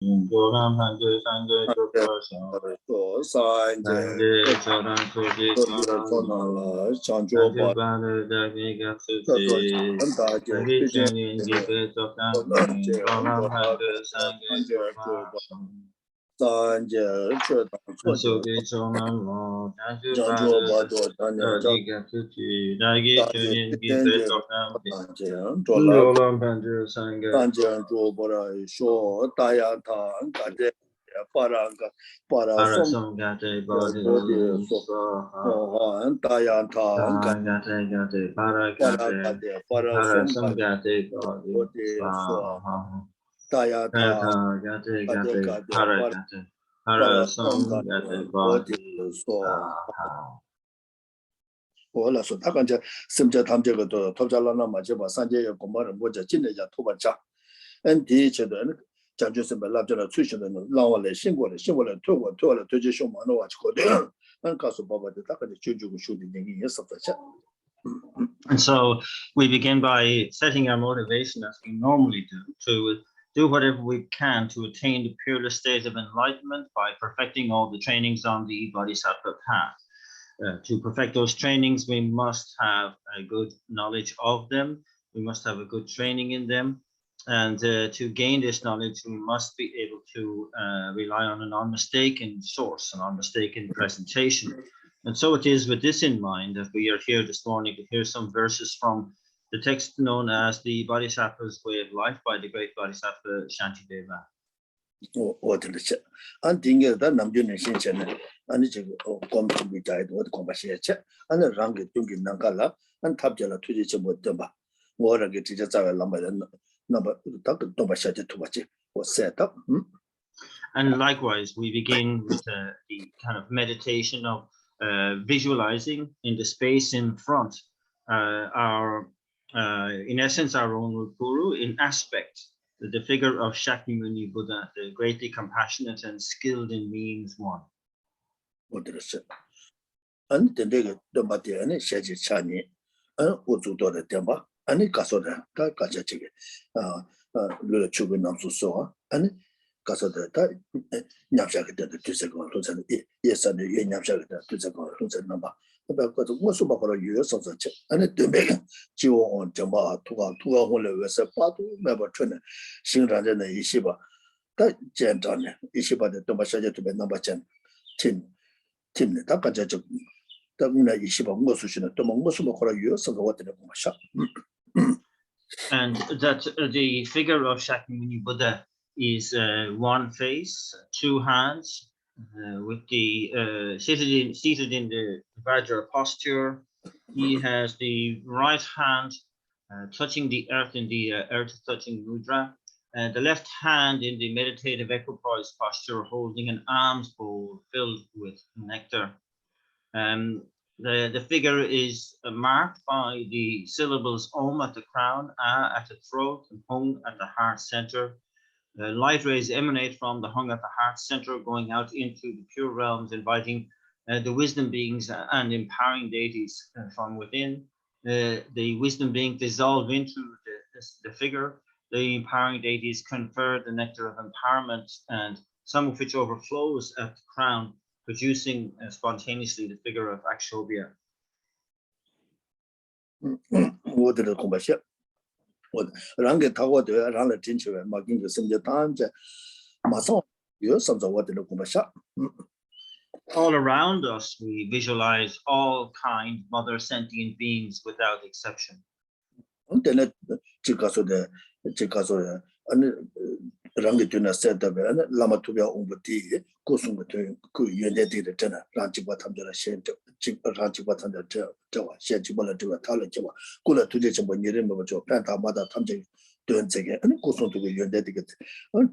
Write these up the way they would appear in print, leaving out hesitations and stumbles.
Joram Hanje Sanje So Sanje Choran Soji Sonala Chanjo Sanje Bala Dagi Gatsuji Dagi Chani Gibe Tokan Joram Hanje Sanje Joram Sanje Soji Choran Lo Sanje Bala Dagi Gatsuji Dagi Chani Gibe Tokan Joram Hanje Sanje Sanje Jobara Sho Dayatan Gade Paranga Parasam Gate Body Sohan Dayatan Gate Paragate Parasam Gate Body Swaha Dayata Gate Paragate Parasam Gate Body Swaha. Ola so takanja simja tamjega to topjalana majeba sanje ya komara moja chineja tobacha ndi chedo janju semba labjana tsushida lawa le shingole towa toje shomano wa chiko an kaso baba de takanja chuju shudi ningi yesafcha. And so we begin by setting our motivation as we normally do to do whatever we can to attain the purest state of enlightenment by perfecting all the trainings on the Bodhisattva path. To perfect those trainings, we must have a good knowledge of them. We must have a good training in them. And to gain this knowledge, we must be able to rely on a non-mistaken source, a non-mistaken presentation. And so it is with this in mind that we are here this morning to hear some verses from the text known as the Bodhisattva's Way of Life by the great Bodhisattva Shantideva. And it's come to be died with Kombasha, and a rank dunking Nangala, and Tabjala to the Chimotamba. More get to just a number Tobasha to watch it was set up. And likewise, we begin with the kind of meditation of visualizing in the space in front in essence, our own Guru in aspect. The figure of Shakyamuni Buddha, the greatly compassionate and skilled in means one. And the nigger, the Matian, Shaji Chani, and Uzudo the Temba, and the Casoda, Kajachi, Lula Chubinam Soa, and Casoda, Nyamshaka, the 2 seconds, yes, and the Nyamshaka, 2 seconds, number. About most of our years of the check, and it to make Geo on Jamba, two only was a part of member trainer, Shinran and Ishiba. That Gentan, Ishiba, the Tomashaja to be number 10, Tim, Takaja, the Muna Ishiba, Mosushina, Tomosuba for a years of the water in the shop. And that the figure of Shakyamuni Buddha is one face, 2 hands. With the seated in the Vajra posture, he has the right hand touching the earth in the earth touching mudra, and the left hand in the meditative equipoise posture, holding an alms bowl filled with nectar. The figure is marked by the syllables Om at the crown, A at the throat, and Hung at the heart center. Light rays emanate from the hung at the heart center, going out into the pure realms, inviting the wisdom beings and empowering deities from within. The wisdom beings dissolve into the figure. The empowering deities confer the nectar of empowerment, and some of which overflows at the crown, producing spontaneously the figure of Akshobhya. Range Tawa, the Rana Tincher, marking the same time, Mason, you some of what the Kumasha. All around us, we visualize all kind mother sentient beings without exception. And then Chicaso, and Rangituna said and Lama Tubia Umbati, Kusum between Kuyende the tenor, Ranchibatam de la Shent, Ranchibatan the Jawa, Shachibala to a Talajawa, Kula to the Chabanyirim, Panta Mother Tamji, Dunsega, and Kusum to be your dedicate. And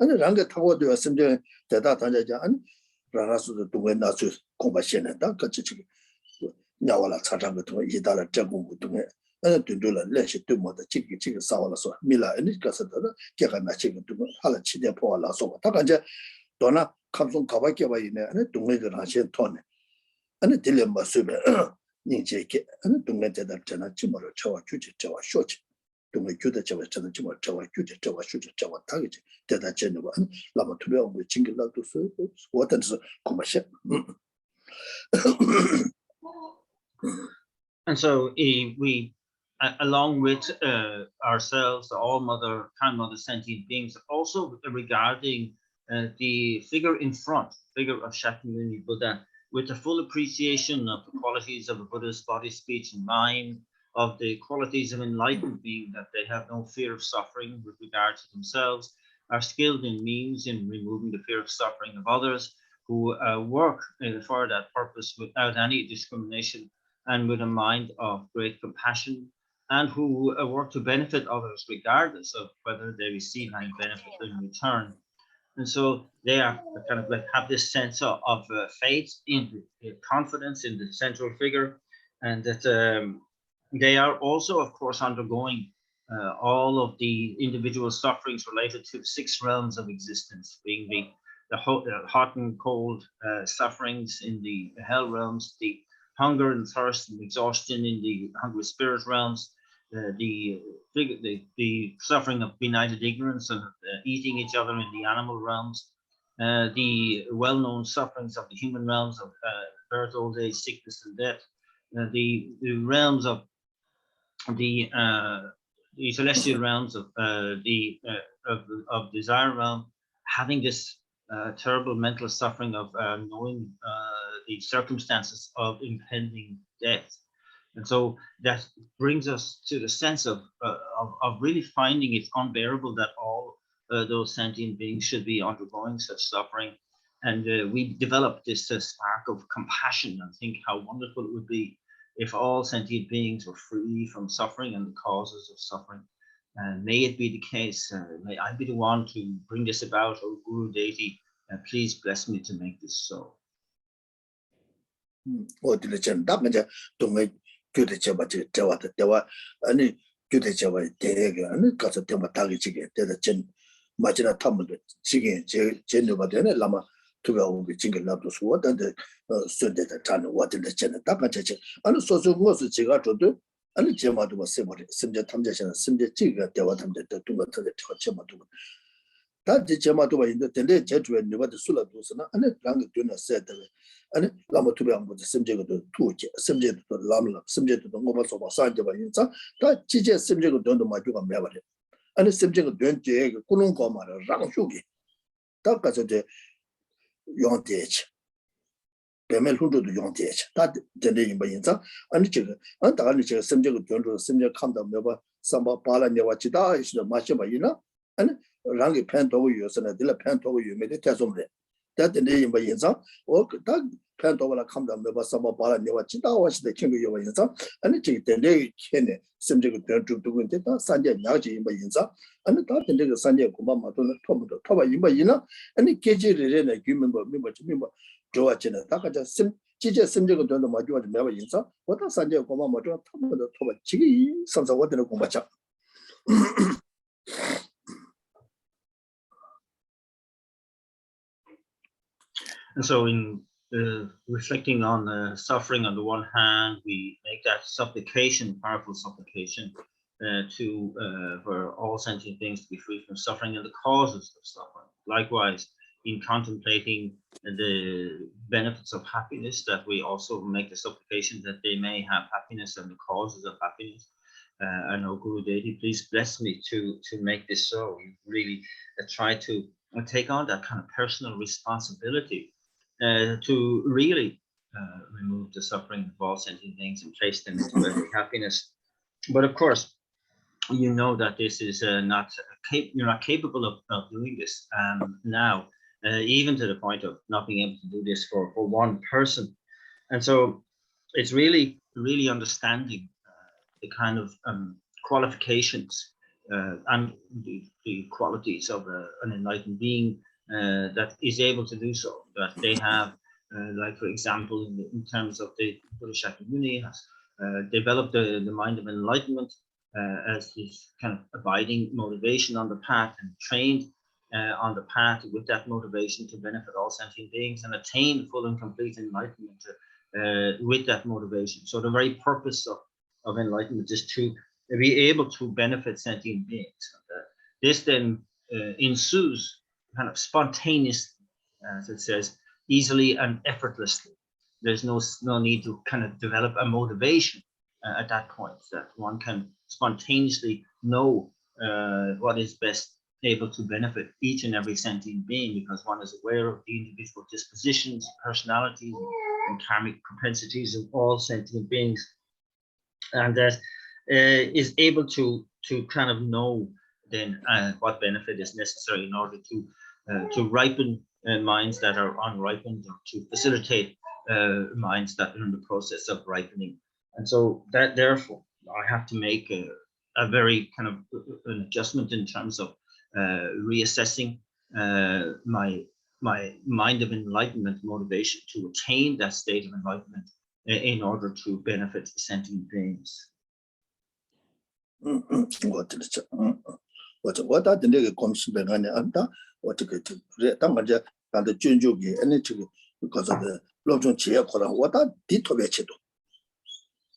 Ranga Tawa do a similar Tata and Ranasu to win us with compassion and Dakachi. Nawala Satanga to Idala Jagu to me. And to do a leisure to mother chicken sour so Mila and it got a chicken to Halachi de Pola so Takaja Donna comes on Kawaki in there and to make a Russian tone. And a dilemma super Ninjake and to make that Chimoro Chawa Chuchi Chawa Shoch. 동의 교대자와 저는 정말 저와 교대자와 수저자와 다르지 대단하는 거 라마 투명 뭐 징글라도 쓰고 어떤서 고마셔. And so we, along with ourselves, the all-mother, grandmother sentient beings, also regarding the figure in front, figure of Shakyamuni Buddha, with the full appreciation of the qualities of a Buddha's body, speech, and mind, of the qualities of enlightened being, that they have no fear of suffering with regard to themselves, are skilled in means in removing the fear of suffering of others, who work for that purpose without any discrimination and with a mind of great compassion, and who work to benefit others regardless of whether they receive any benefit in return. And so they are kind of like have this sense of faith in the confidence in the central figure, and that they are also, of course, undergoing all of the individual sufferings related to the 6 realms of existence, being the hot and cold sufferings in the hell realms, the hunger and thirst and exhaustion in the hungry spirit realms, the suffering of benighted ignorance and eating each other in the animal realms, the well-known sufferings of the human realms of birth, old age, sickness, and death, the realms of the celestial realms of of desire realm, having this terrible mental suffering of knowing the circumstances of impending death. And so that brings us to the sense of really finding it unbearable that all those sentient beings should be undergoing such suffering. And we developed this spark of compassion and think how wonderful it would be if all sentient beings were free from suffering and the causes of suffering. And may it be the case, may I be the one to bring this about, O Guru Deity, please bless me to make this so. 교대자와 대화도 대화 아니 교대자와 대가 아니 가서 대화 다기지게 대다 전 마지나 탐도 지게 제노가 되네 라마 투가오 징글라도 수와던데 선대다 자는 와들다 전에 다가지 아니 소소고스 제가 저도 아니 제마도 세버리 심제 탐자시는 심제 지가 대화 탐자도 두가터데 처쳐마도 다지 제마도 있는데 근데 제주에 누가도 술라도스나 아니 랑이 되나 세다 아니 라마 투병부터 심제도 투제 심제도 라마 심제도 뭐서 봐 산제바 인자 다 지제 심제도 돈도 마주가 매버려 아니 심제도 된제 꾸는 거 말아 랑쇼기 다 가서제 용대지 배멜 후도도 용대지 다 된데 임바 인자 아니 제가 안 다가니 제가 심제도 돈도 심제 감다 매봐 삼바 발라내와 지다 있어 마셔봐 이나 아니 랑이 팬도고 요서나 들라 팬도고 요메데 태좀래 다든데 임바 인자 어다 팬도고라 감다 매바 삼바 발라내와 지다 와시데 킹고 요바 인자 아니 제 된데 켄네 심제고 돈도 근데 다 산제 야지 임바 인자 아니 다 된데 그 산제 고마마도 토무도 토바 임바 이나 아니 계지르레네 규멤버 멤버 좋아지나 다가자 심 지제 심제고 돈도 마주와 매바 인자 어다 산제 고마마도 토무도 토바 지기 삼사고들 공부자 And so in reflecting on suffering on the one hand, we make that supplication, powerful supplication, for all sentient beings to be free from suffering and the causes of suffering. Likewise, in contemplating the benefits of happiness, that we also make the supplication that they may have happiness and the causes of happiness. And O Guru Deity, please bless me to make this so. We really try to take on that kind of personal responsibility to really remove the suffering of all sentient beings and place them into happiness. But of course, you know that this is you're not capable of doing this now, even to the point of not being able to do this for one person. And so it's really understanding the kind of qualifications and the qualities of an enlightened being that is able to do so, that they have, like for example, in terms of the Buddha Shakyamuni has developed the mind of enlightenment as his kind of abiding motivation on the path, and trained on the path with that motivation to benefit all sentient beings and attain full and complete enlightenment with that motivation. So the very purpose of enlightenment is to be able to benefit sentient beings. This then ensues kind of spontaneously, as it says, easily and effortlessly. There's no need to kind of develop a motivation at that point, that one can spontaneously know what is best able to benefit each and every sentient being, because one is aware of the individual dispositions, personalities, and karmic propensities of all sentient beings, and that is able to kind of know then what benefit is necessary in order to ripen minds that are unripened, or to facilitate minds that are in the process of ripening. And so that therefore I have to make a very kind of an adjustment in terms of reassessing my mind of enlightenment motivation to attain that state of enlightenment in order to benefit sentient beings. What are the negative commission and what to get to Tamaja and the Junjugi and because of the Lojon Chia, what are the Tobechedo?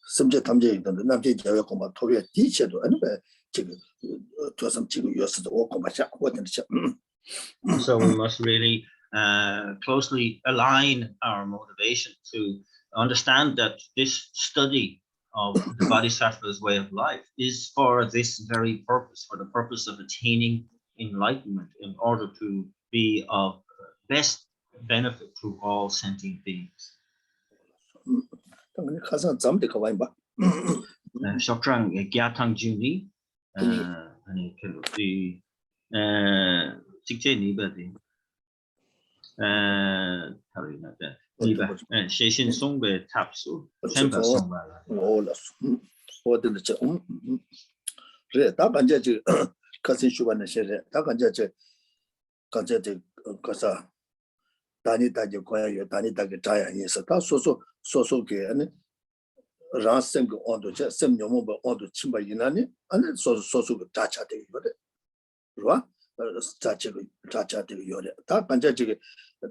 Subject Tamja, the Namji Javakoma, Tobia teacher, anyway, to some chicken years to walk on my shop. So we must really closely align our motivation to understand that this study of the Bodhisattva's way of life is for this very purpose, for the purpose of attaining enlightenment in order to be of best benefit to all sentient beings. Shokran Gyatang Juni, and it can be Tikjeni Badi. Sheshin Songbe Tapsu, Temba Songbala. What did the Takanjaji Cousin Shuban Shere, Takanjaji Kanjati Kasa Dani Taji Koya, Dani Taki Taya, yes, so gay and Ransem on the Sem Yomoba on the Chimba Yinani, and so Tacha. Rua, Tacha to Yore, Takanjaji,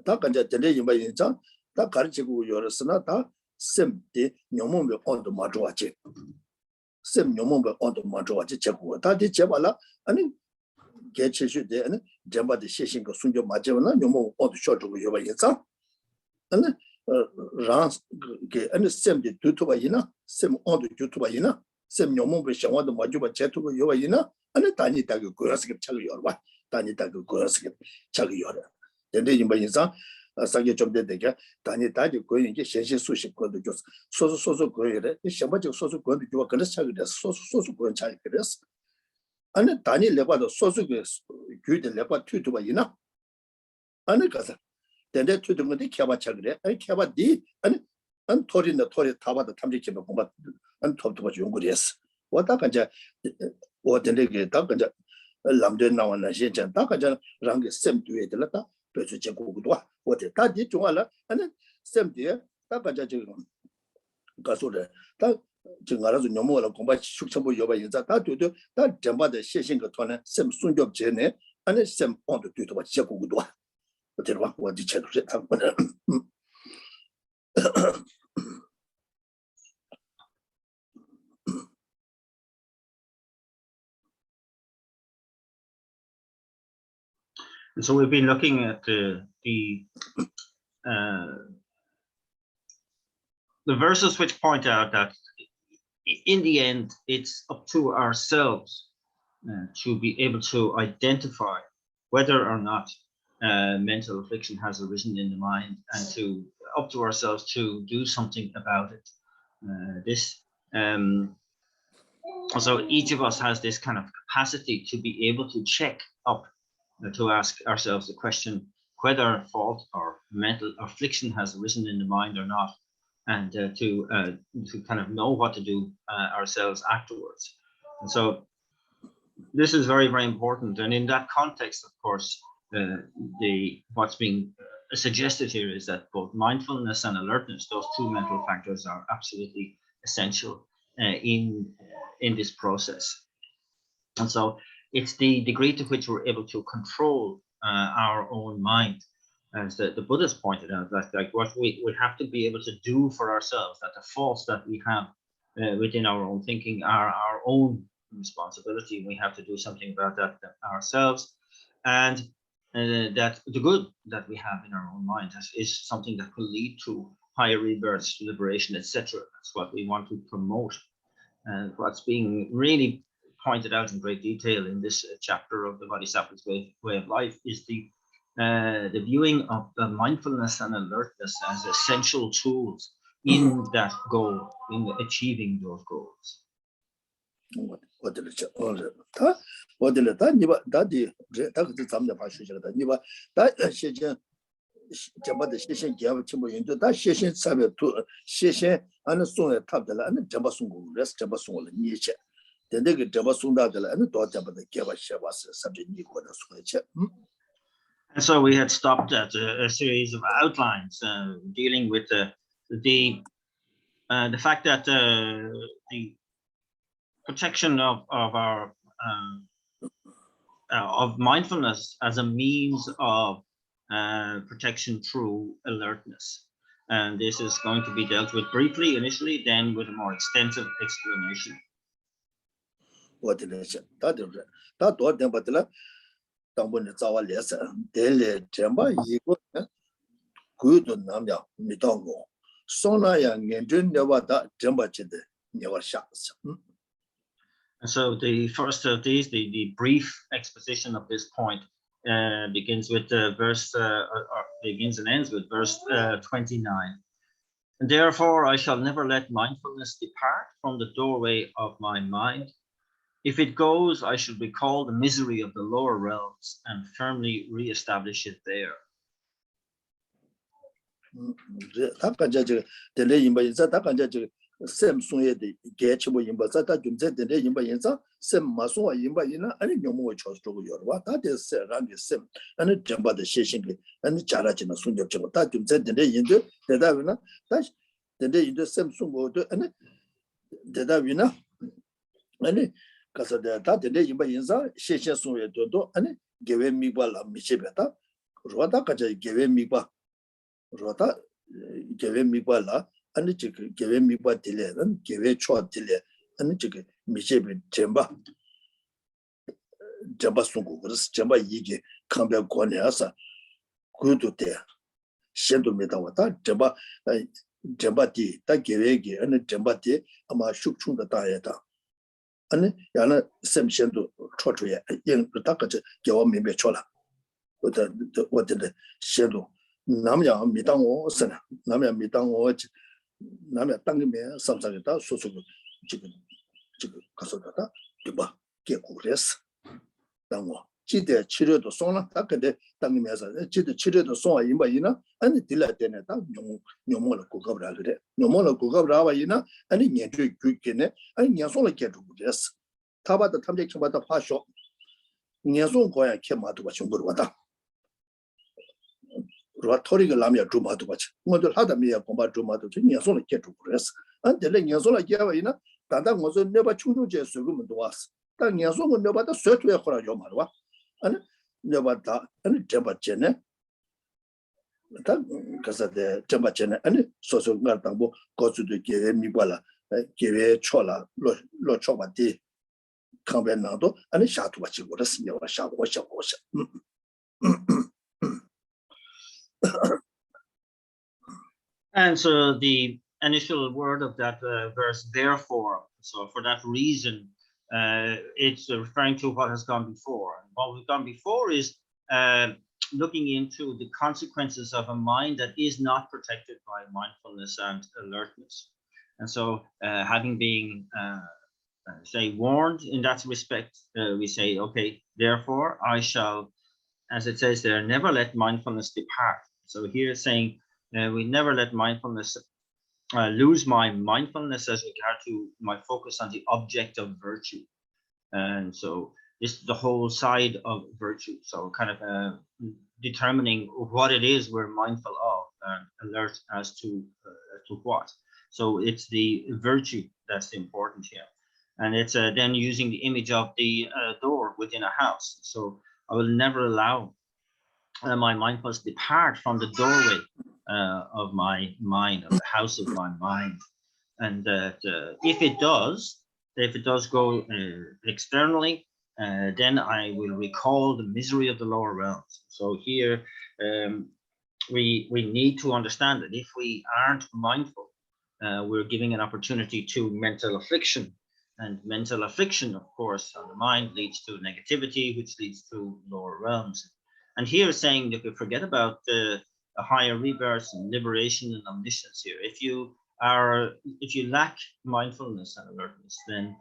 Takanja you may in town, Takanjiku Yoresana, Sem de Yomombe on the Majoache. Sem Yomombe on the Majoache Cheku, Tati Chevala, and Geshe de and Jamba the Shishing of Sunjo Majana, Yomo on the short of Yoba Yinsa, and Rans and Sem de Tutubayina, Sem on the Tutubayina, Sem Yomombe Shawan the Majuba Chetu Yobayina, and the Tani Tagu Kurasik Chagior, Tani Tagu Kurasik Chagior. Then the Yimbayinsa. Sagi job de dega tani taji going to Geshe sushi go to just so go it Shambajo so going to do a chagres so go and chagres and the tani lepa the sosu good lepa to Bayina and the Gaza. Then they to the Kaba chagre and Kaba D and Torin the Tori Taba the Tamiki and talk to what you good what Takanja what the nigga Takanja Lamden now and Ajan Takajan Rang same to it letter. What the Tadi Juala and then same dear Tabaja Gasode that Jingara Nomola combat Shuksabo Yoba in that to do that Jamba the Shishing Tona, same soon job Jene, and then same on the tutor what Shakudua. But what did you So we've been looking at the verses which point out that in the end, it's up to ourselves to be able to identify whether or not mental affliction has arisen in the mind, and up to ourselves to do something about it. So each of us has this kind of capacity to be able to check up, to ask ourselves the question whether fault or mental affliction has arisen in the mind or not, and to kind of know what to do ourselves afterwards. And so this is very, very important. And in that context, of course, what's being suggested here is that both mindfulness and alertness, those two mental factors, are absolutely essential in this process. And so it's the degree to which we're able to control our own mind, as the Buddha's pointed out, that like what we have to be able to do for ourselves, that the faults that we have within our own thinking are our own responsibility. We have to do something about that ourselves, and that the good that we have in our own mind is something that will lead to higher rebirths, liberation, etc. That's what we want to promote. And what's being really pointed out in great detail in this chapter of the Bodhisattva's way of life is the viewing of the mindfulness and alertness as essential tools in that goal, in achieving those goals. And so we had stopped at a series of outlines dealing with the fact that the protection of our of mindfulness as a means of protection through alertness, and this is going to be dealt with briefly initially, then with a more extensive explanation. And so the first of these, the brief exposition of this point, begins with verse, begins and ends with verse 29. And therefore I shall never let mindfulness depart from the doorway of my mind. If it goes, I shall recall the misery of the lower realms and firmly re-establish it there. Sem sunye de gechibo yimba za ta jumze de yimba yinza sem maso yimba yina ani nyomo chos to yorwa ta de se rangi sem ani jamba de sheshin ge ani jara jina sunyo chimo ta jumze de yinde de da wina ta de yinde sem sungo de ani de da wina ani kasa de ta de yimba yinza sheshin sunye do ani gewe miba la michebe ta rwata ka ja gewe miba rwata gewe miba la 아니 지금 개회 미바 딜레는 개회 초 딜레 아니 지금 미제비 젬바 송고 그래서 젬바 이게 강변 권해서 그도돼 신도 메다와다 젬바디 다 개회게 아니 젬바디 아마 숙충的다야다 아니 야나 셈신도 초초에 인 다까지 개와 민배 초라 어때 신도 남야 미당오 선아 남야 미당오 남의 땅에 삼사겠다 소소고 지금 가서다가 이봐 개고레스 당고 지대 치료도 손나 딱근데 땅에서 지대 치료도 손아 임바이나 아니 딜라데네다 뇽모를 고갑라 그래 뇽모를 고갑라 와이나 아니 녀주 규께네 아니 녀손을 개주고레스 타바다 탐색청바다 파쇼 녀손 거야 개마도가 정보를 왔다 로토리가 라미아 주마도 같이 뭐들 하다 미야 공부 주마도 녀손을 개주 그랬어 안데레 녀손을 개와이나 단단 뭐서 내가 충주제 쓰고면 도왔어 딱 녀손은 내가다 쇠투에 거라 좀 말와 아니 내가다 아니 잡았잖아 딱 가서데 잡았잖아 아니 소소 말당고 거수도 개에 미발라 개에 초라 로 초바디 강변나도 아니 샤투 같이 그랬어 내가 샤고 And so the initial word of that verse, therefore, so for that reason, it's referring to what has gone before. And what has gone before is looking into the consequences of a mind that is not protected by mindfulness and alertness. And so having been, say, warned in that respect, we say, okay, therefore I shall, as it says there, never let mindfulness depart. So here it's saying, we never let mindfulness lose my mindfulness as regard to my focus on the object of virtue. And so this is the whole side of virtue. So kind of determining what it is we're mindful of and alert as to what. So it's the virtue that's important here. And it's then using the image of the door within a house. So I will never allow my mindfulness depart from the doorway of my mind, of the house of my mind. and that if it does go externally, then I will recall the misery of the lower realms. So here we need to understand that if we aren't mindful, we're giving an opportunity to mental affliction. And mental affliction, of course, on the mind leads to negativity, which leads to lower realms. And here is saying that we forget about the higher rebirths and liberation and omniscience here. If you lack mindfulness and alertness, then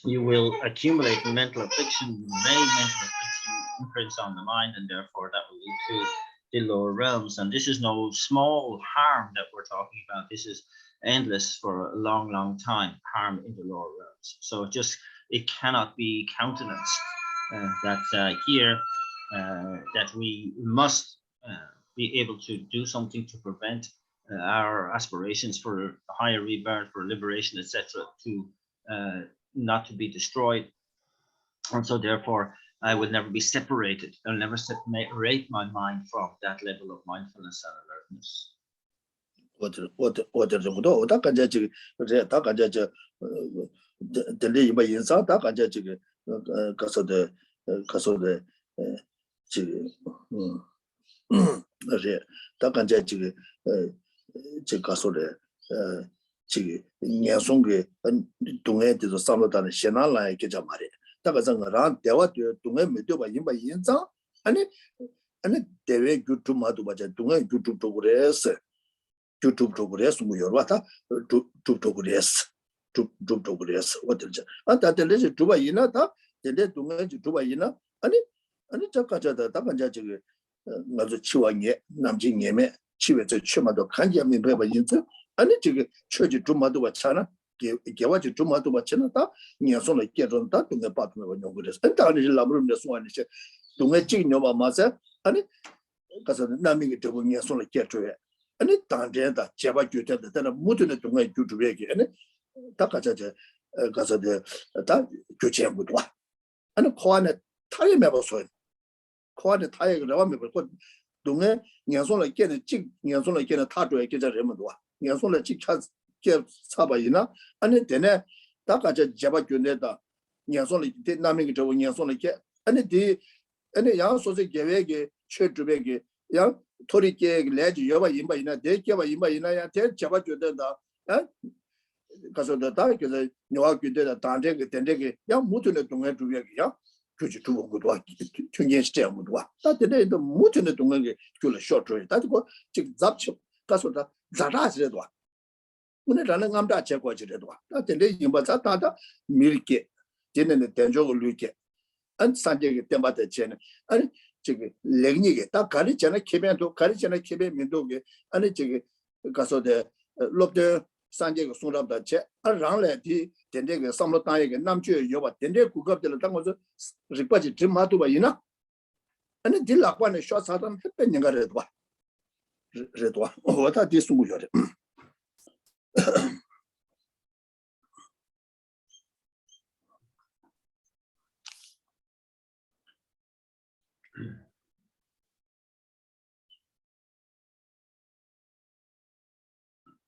you will accumulate mental affliction, mental affliction imprints on the mind, and therefore that will lead to the lower realms. And this is no small harm that we're talking about. This is endless for a long, long time, harm in the lower realms. So it cannot be countenanced that we must be able to do something to prevent our aspirations for higher rebirth, for liberation, etc., to not to be destroyed. And so therefore I would never be separated. I'll never separate my mind from that level of mindfulness and alertness.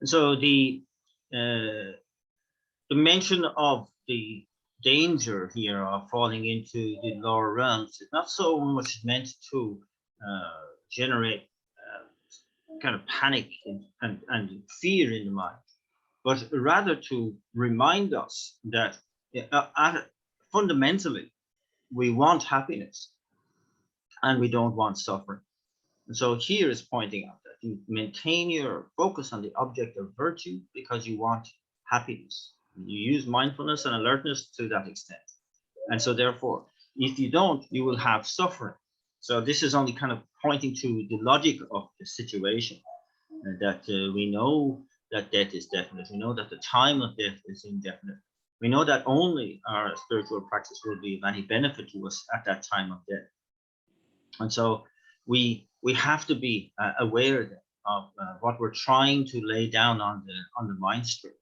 So the mention of the danger here of falling into the lower realms is not so much meant to generate kind of panic and fear in the mind, but rather to remind us that fundamentally we want happiness and we don't want suffering. And so here is pointing out that you maintain your focus on the object of virtue because you want happiness. You use mindfulness and alertness to that extent. And so therefore, if you don't, you will have suffering. So this is only kind of pointing to the logic of the situation, that we know that death is definite. We know that the time of death is indefinite. We know that only our spiritual practice will be of any benefit to us at that time of death. And so we have to be aware of what we're trying to lay down on the mind stream,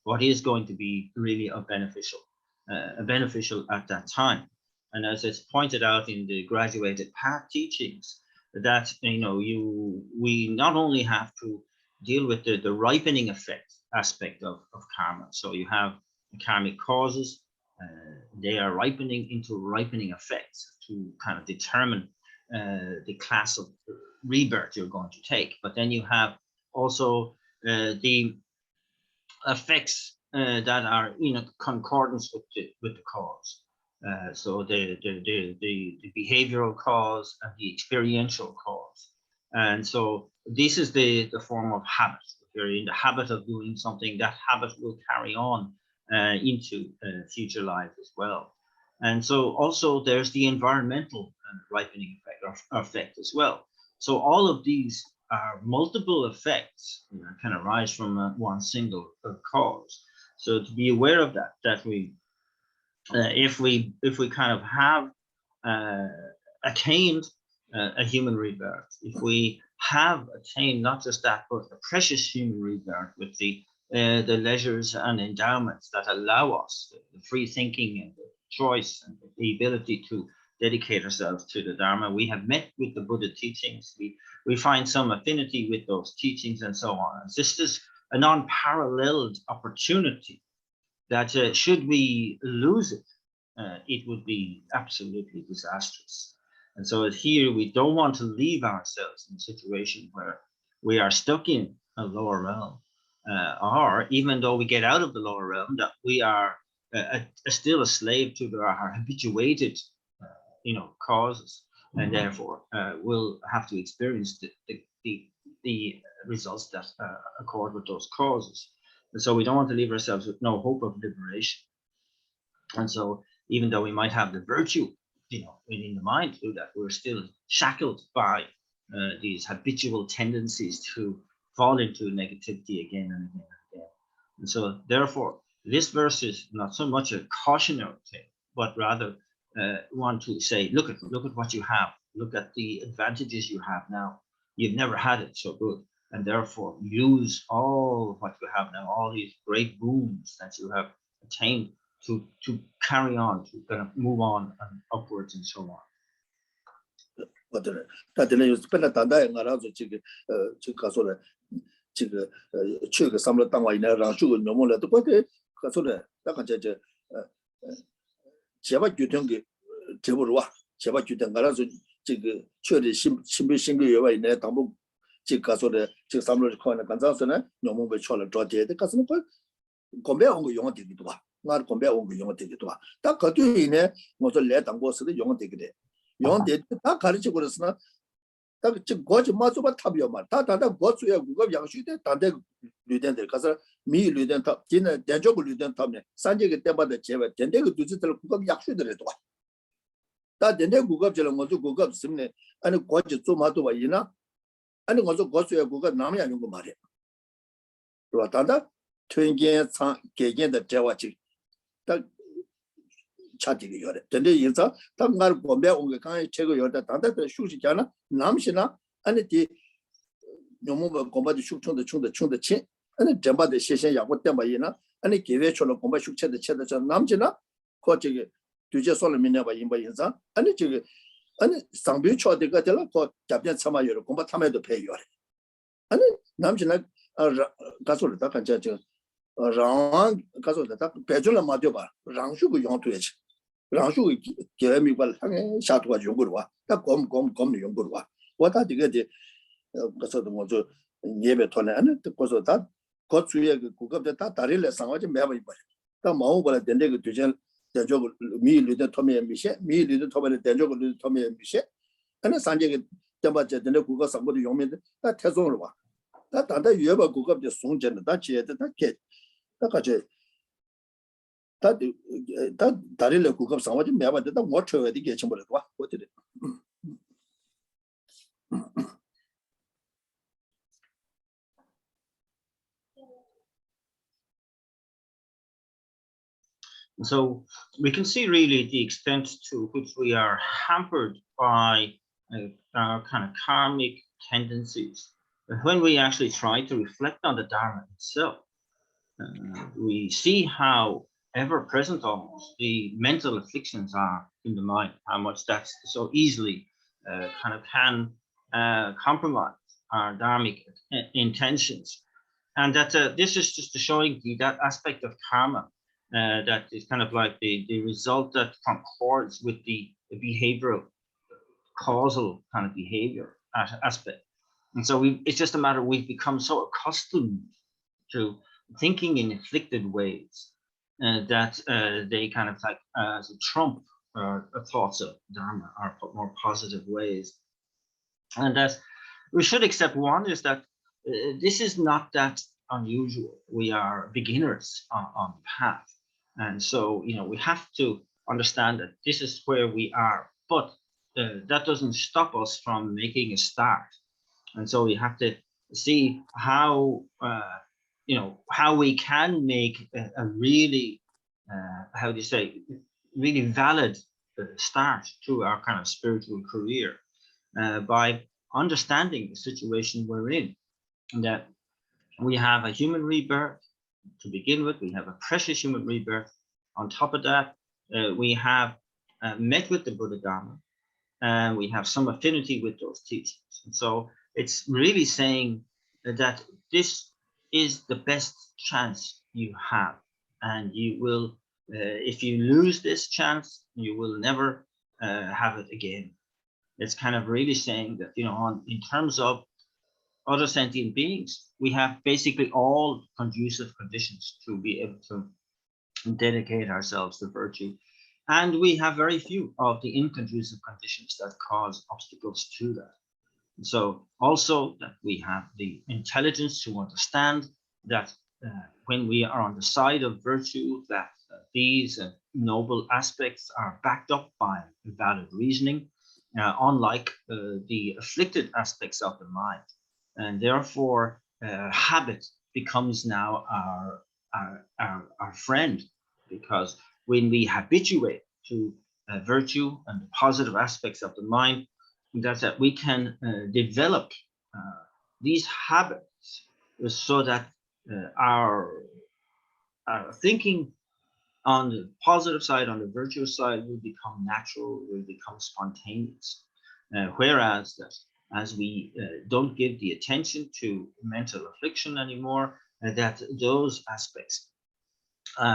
what is going to be really beneficial at that time. And as it's pointed out in the graduated path teachings, that we not only have to deal with the ripening effect aspect of karma. So you have karmic causes, they are ripening into ripening effects to kind of determine the class of rebirth you're going to take. But then you have also the effects that are in concordance with the cause. So the behavioral cause and the experiential cause. And so this is the form of habit. If you're in the habit of doing something, that habit will carry on into future life as well. And so also there's the environmental ripening effect as well. So all of these are multiple effects that can arise from one single cause. So to be aware of that we if we kind of have attained a human rebirth, if we have attained not just that, but a precious human rebirth with the leisures and endowments that allow us the free thinking and the choice and the ability to dedicate ourselves to the Dharma, we have met with the Buddha teachings, we find some affinity with those teachings and so on. And this is an unparalleled opportunity that should we lose it, it would be absolutely disastrous. And so here we don't want to leave ourselves in a situation where we are stuck in a lower realm, or even though we get out of the lower realm, that we are still a slave to our habituated causes, and therefore will have to experience the results that accord with those causes. And so we don't want to leave ourselves with no hope of liberation. And so even though we might have the virtue, within the mind to do that, we're still shackled by these habitual tendencies to fall into negativity again and again and again. And so therefore, this verse is not so much a cautionary tale, but rather want to say, look at what you have, look at the advantages you have now. You've never had it so good, and therefore use all what you have now, all these great boons that you have attained to carry on, to kind of move on and upwards and so on. 나 공배 온 거 영어 되기도 와. 딱 거기에 뭐저 내당고스도 영어 되기래. 영어 되다 가르쳐 버렸으나 딱 지금 거지 맞어봐 탑이요 말. 다다 거주야 그거 양식대 단대 류된들 가서 미 류된 탑 진의 대적 류된 탑네. 산지게 때마다 제가 된대그 두지들 그거 약수들에도 와. 다 된대 그거처럼 뭐저 그거 없으면 아니 거지 좀 하도 와 이나 아니 거저 거주야 그거 남이 아닌 거 말이야. 또 다다 twinge 개개의 대화지 딱 차지게 요래. 근데 인사 당갈 보면 온게 강에 책을 열다 단단히 휴식잖아. 남시나 아니 디 너무 공부도 숙청도 충도 치 아니 전바의 시선 야고 때문에나 아니 계획처럼 공부 숙체도 체도 남지나 거기 뒤에 솔미나 봐 인바 인사 아니 저기 아니 상비 초대가 되라 거 잡전 참아요. 공부 탐에도 배요래. 아니 남지나 가서를 다 간자 저 랑 가서다 딱 배줄라 맞어봐. 랑슈고 용도야지. 랑슈고 개미발 향에 샤도가 용거로 와. 딱 검 용거로 와. 와다 되게 가서도 뭐저 예배 토네 안에 듣고서 다 거주에 그 국업대 다 다리를 상하지 매번 이봐. 딱 마음보다 된데 그 되전 대적 미리도 토메 미셰 미리도 토메 대적 토메 미셰 안에 산제게 때마다 된데 국가 상보도 용면데 다 태송을 와. 다 단다 예배 국업대 송전다 다 제대 다 개. 다가제 다 다리를 국업 상황이 매번다 못 쳐야 되게 좀 버려 와 어떻게 So we can see really the extent to which we are hampered by our kind of karmic tendencies. But when we actually try to reflect on the Dharma itself, we see how ever-present almost the mental afflictions are in the mind, how much that's so easily kind of can compromise our dharmic intentions. And that this is just showing that aspect of karma that is kind of like the result that concords with the behavioral, causal kind of behavior aspect. And so it's just a matter we've become so accustomed to thinking in inflicted ways that they kind of like trump thoughts of dharma or more positive ways. And that we should accept one is that this is not that unusual. We are beginners on the path. And so, we have to understand that this is where we are, but that doesn't stop us from making a start. And so we have to see how, how we can make a really, how do you say, really valid start to our kind of spiritual career by understanding the situation we're in, and that we have a human rebirth to begin with. We have a precious human rebirth. On top of that, we have met with the Buddha Dharma, and we have some affinity with those teachings. And so it's really saying that this is the best chance you have, and you will, if you lose this chance, you will never have it again. It's kind of really saying that, in terms of other sentient beings, we have basically all conducive conditions to be able to dedicate ourselves to virtue. And we have very few of the inconducive conditions that cause obstacles to that. And so also that we have the intelligence to understand that when we are on the side of virtue, that these noble aspects are backed up by valid reasoning, unlike the afflicted aspects of the mind. And therefore, habit becomes now our friend, because when we habituate to virtue and the positive aspects of the mind, that's that we can develop these habits so that our thinking on the positive side, on the virtuous side, will become natural, will become spontaneous. Whereas that as we don't give the attention to mental affliction anymore, that those aspects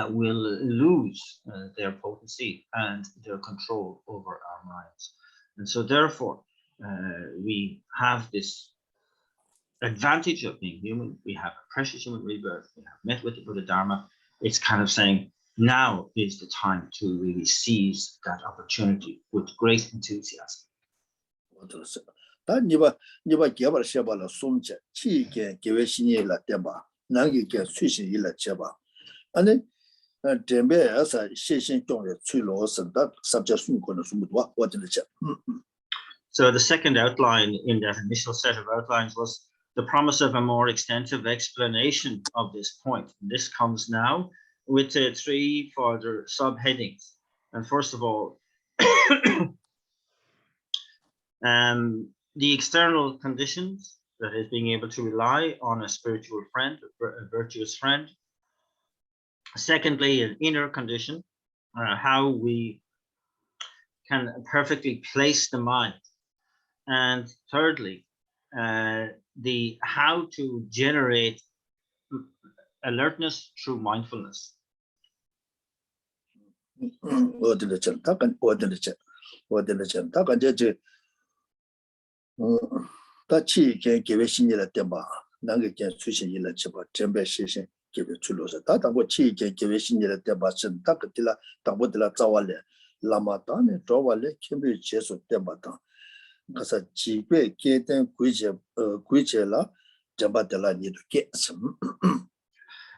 will lose their potency and their control over our minds. And so therefore, we have this advantage of being human. We have a precious human rebirth. We have met with the Buddha Dharma. It's kind of saying, now is the time to really seize that opportunity with great enthusiasm. So the second outline in that initial set of outlines was the promise of a more extensive explanation of this point. And this comes now with 3 further subheadings. And first of all, the external conditions, that is being able to rely on a spiritual friend, a virtuous friend. Secondly, an inner condition, how we can perfectly place the mind. And thirdly, the how to generate alertness through mindfulness.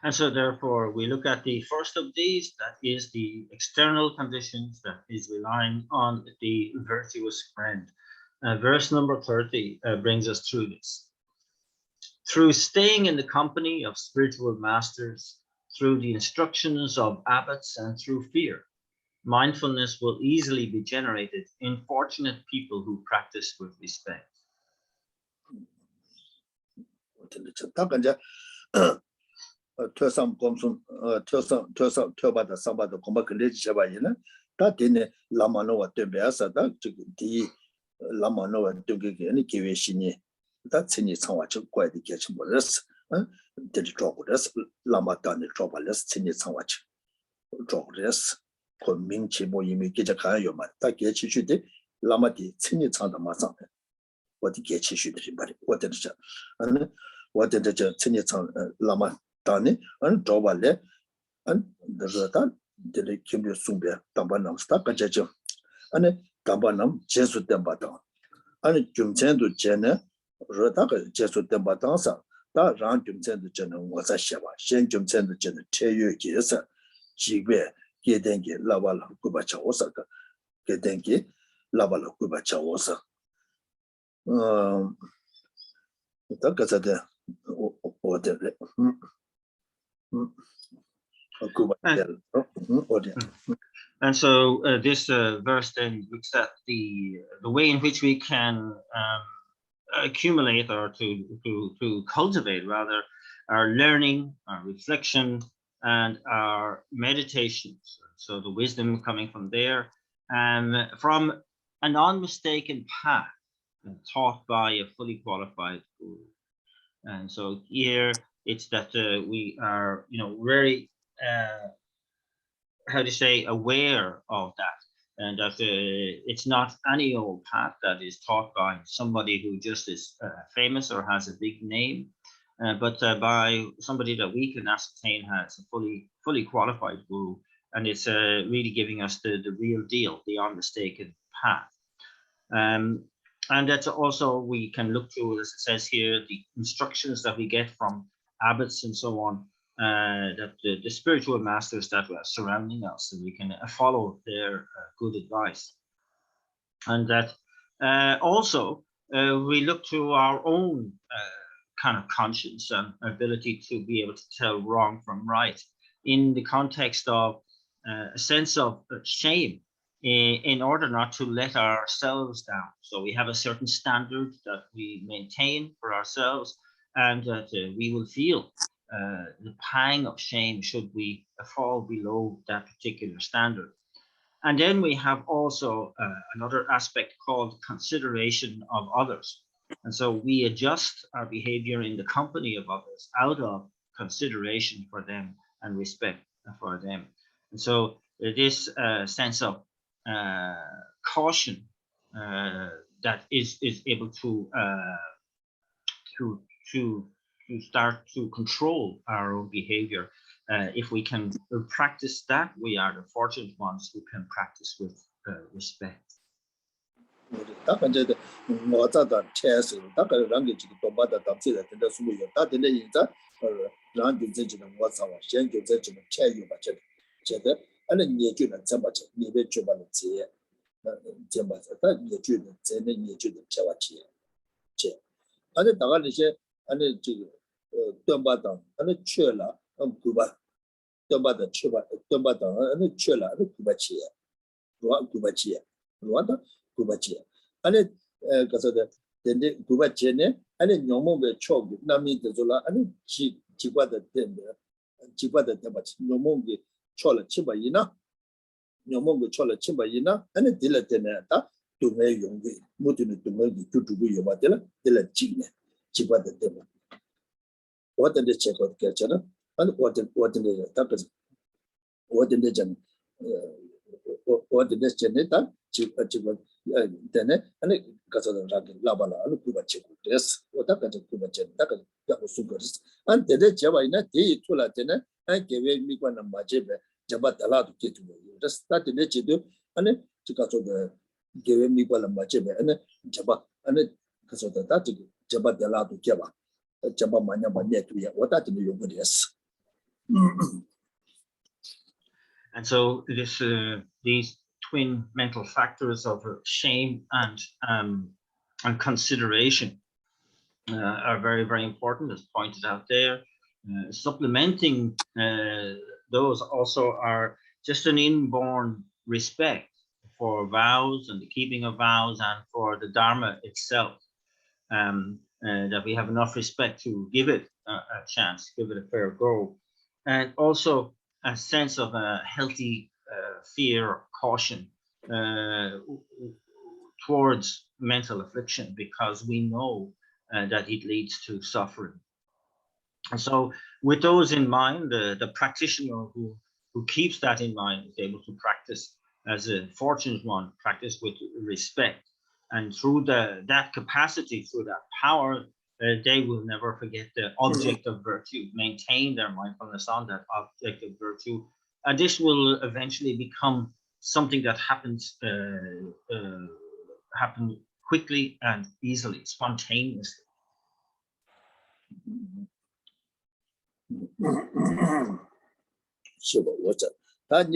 And so therefore, we look at the first of these, that is the external conditions, that is relying on the virtuous friend. Verse number 30 brings us through this. Through staying in the company of spiritual masters, through the instructions of abbots, and through fear, mindfulness will easily be generated in fortunate people who practice with respect. 데리 조그레스 라마탄의 조발레스 친이 상와치 조그레스 권민치 뭐 이미 기자 가요 맞다 개치슈데 라마디 친이 상다 마상 어디 개치슈들이 말이 어디서 아니 어디서 친이 상 라마탄이 안 조발레 안 더다 데리 김류 숭배 담반남 스타까지죠 아니 담반남 제수 땜바다 아니 좀전도 전에 로다가 제수 땜바다서 다 랑좀전도 전에 와서 샤바 신좀전도 전에 체유기에서 지배 게den게 라발라 구바차 오사가 게den게 라발라 구바차 오사 다가자데 오데레 구바텔 오데 And so this verse then looks at the way in which we can accumulate or to cultivate rather our learning, our reflection, and our meditations. So the wisdom coming from there, from a non-mistaken path taught by a fully qualified guru. And so here it's that we are, very how to say, aware of that, and that it's not any old path that is taught by somebody who just is famous or has a big name, but by somebody that we can ascertain has a fully qualified guru, and it's really giving us the real deal, the unmistaken path. And that's also, we can look through, as it says here, the instructions that we get from abbots and so on, that the spiritual masters that are surrounding us, and we can follow their good advice. And that also we look to our own kind of conscience and ability to be able to tell wrong from right in the context of a sense of shame, in order not to let ourselves down. So we have a certain standard that we maintain for ourselves, and that we will feel the pang of shame should we fall below that particular standard. And then we have also another aspect called consideration of others. And so we adjust our behavior in the company of others out of consideration for them and respect for them. And so this sense of caution that is able to start to control our own behavior. If we can practice that, we are the fortunate ones who can practice with respect. 아니 지금 덤바당 아니 최라 구바 덤바다 최바 덤바당 아니 최라 아니 구바치야 구바치야 로다 구바치야 아니 가서다 근데 구바치네 아니 녀몽의 초기 남이들라 아니 지과다 된데 지과다 덤바치 녀몽의 초라 치바이나 녀몽의 초라 치바이나 아니 딜라테네다 동의 용기 모두는 동의 두두고 여바들 딜라치네 지바데 되면 어떤데 체크아웃 결제는 아니 어떤데 답변 어떤데 전 어떤데 전에다 지금 되네 아니 가서 라발라 아니 구바 체크 됐어 어떻게 구바 체크 딱 야고 수거스 안데데 제바이나 데이 툴라테네 아니 개베 미관나 마제베 잡아 달라도 되고 그래서 스타트네 지도 아니 지가서 개베 미관나 마제베 아니 잡아 아니 가서 다 지금 And so this these twin mental factors of shame and consideration are very, very important, as pointed out there. Supplementing those also are just an inborn respect for vows and the keeping of vows and for the Dharma itself. That we have enough respect to give it a chance, give it a fair go, and also a sense of a healthy fear or caution towards mental affliction, because we know that it leads to suffering. And so with those in mind, the practitioner who keeps that in mind is able to practice as a fortunate one, practice with respect. And through that capacity, through that power, they will never forget the object of virtue, maintain their mindfulness on that object of virtue. And this will eventually become something that happens happen quickly and easily, spontaneously. that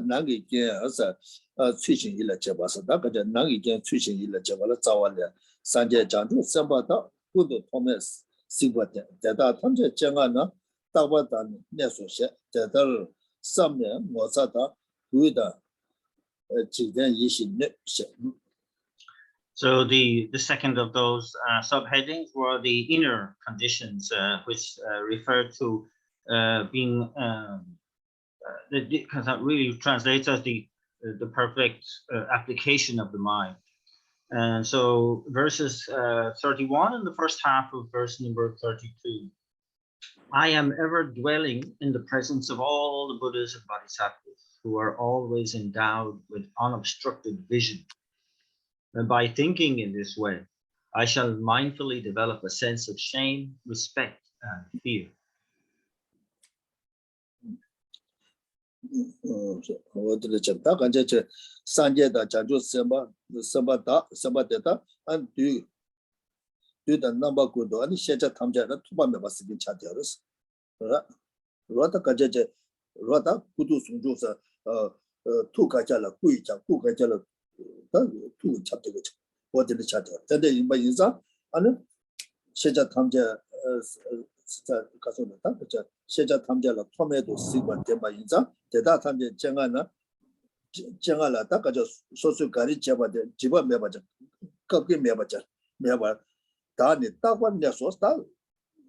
nangi gen asa chuixing ila chebasa da ga nangi gen chuixing ila chebala zawale sanje jangju samba da gudu thomas sigwa da da tamje jenga na dawa da ne so she da da samne mo sa da guida jigen yishin ne she. So the second of those subheadings were the inner conditions, which refer to being because that really translates as the perfect application of the mind. And so verses 31 and the first half of verse number 32. I am ever dwelling in the presence of all the Buddhas and Bodhisattvas who are always endowed with unobstructed vision. And by thinking in this way, I shall mindfully develop a sense of shame, respect, and fear. 세자 탐자라 토메도 시바 데바 인자 대다 탐제 쟁아라 다가저 소수 가리 잡아데 집어 매바자 겁게 매바자 매바 다니 딱관냐 소스다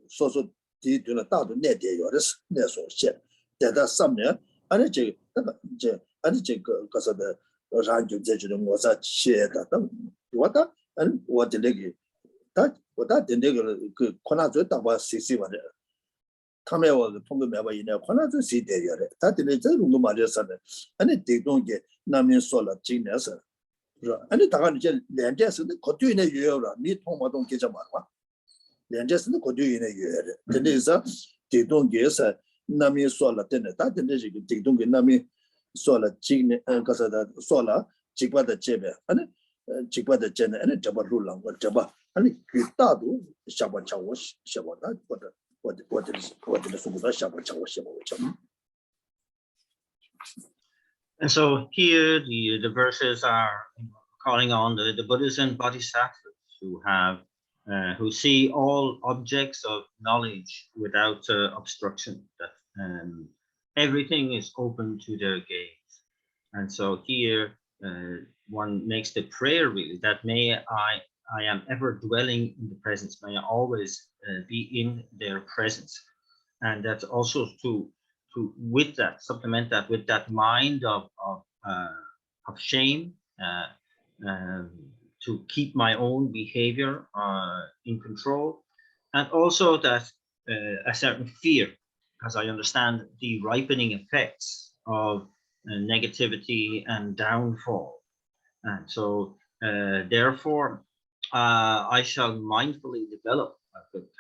소수 디드나 다도 내대요레스 내소시 대다 삼냐 아니 제 이제 아니 제 가서데 ranju 제주도 뭐사 시에다 왔다 아니 와들레기 다 왔다 된데그 그 코나조 딱봐 시시바데 카메와 통도 매바 이내 코나조 시대여레 다들 저 정도 말이었어요. 아니 대동게 남인 소라 진내서 아니 다가 이제 렌데스는 거뒤에 유여라 미 통마동 계좌 말와 렌데스는 거뒤에 유여레 근데서 대동게서 남인 소라 때네 다들 이제 대동게 남인 소라 진내 가서다 소라 직바다 제베 아니 직바다 제네 아니 잡아룰랑 거 잡아 아니 그 따도 샤바 차고 샤바다 what is And so here the verses are calling on the Buddhas and Bodhisattvas who have who see all objects of knowledge without obstruction, that everything is open to their gaze. And so here one makes the prayer really that may I am ever dwelling in the presence, may I always be in their presence. And that's also to with that, supplement that with that mind of shame, to keep my own behavior in control, and also that a certain fear, as I understand the ripening effects of negativity and downfall. And so therefore, I shall mindfully develop,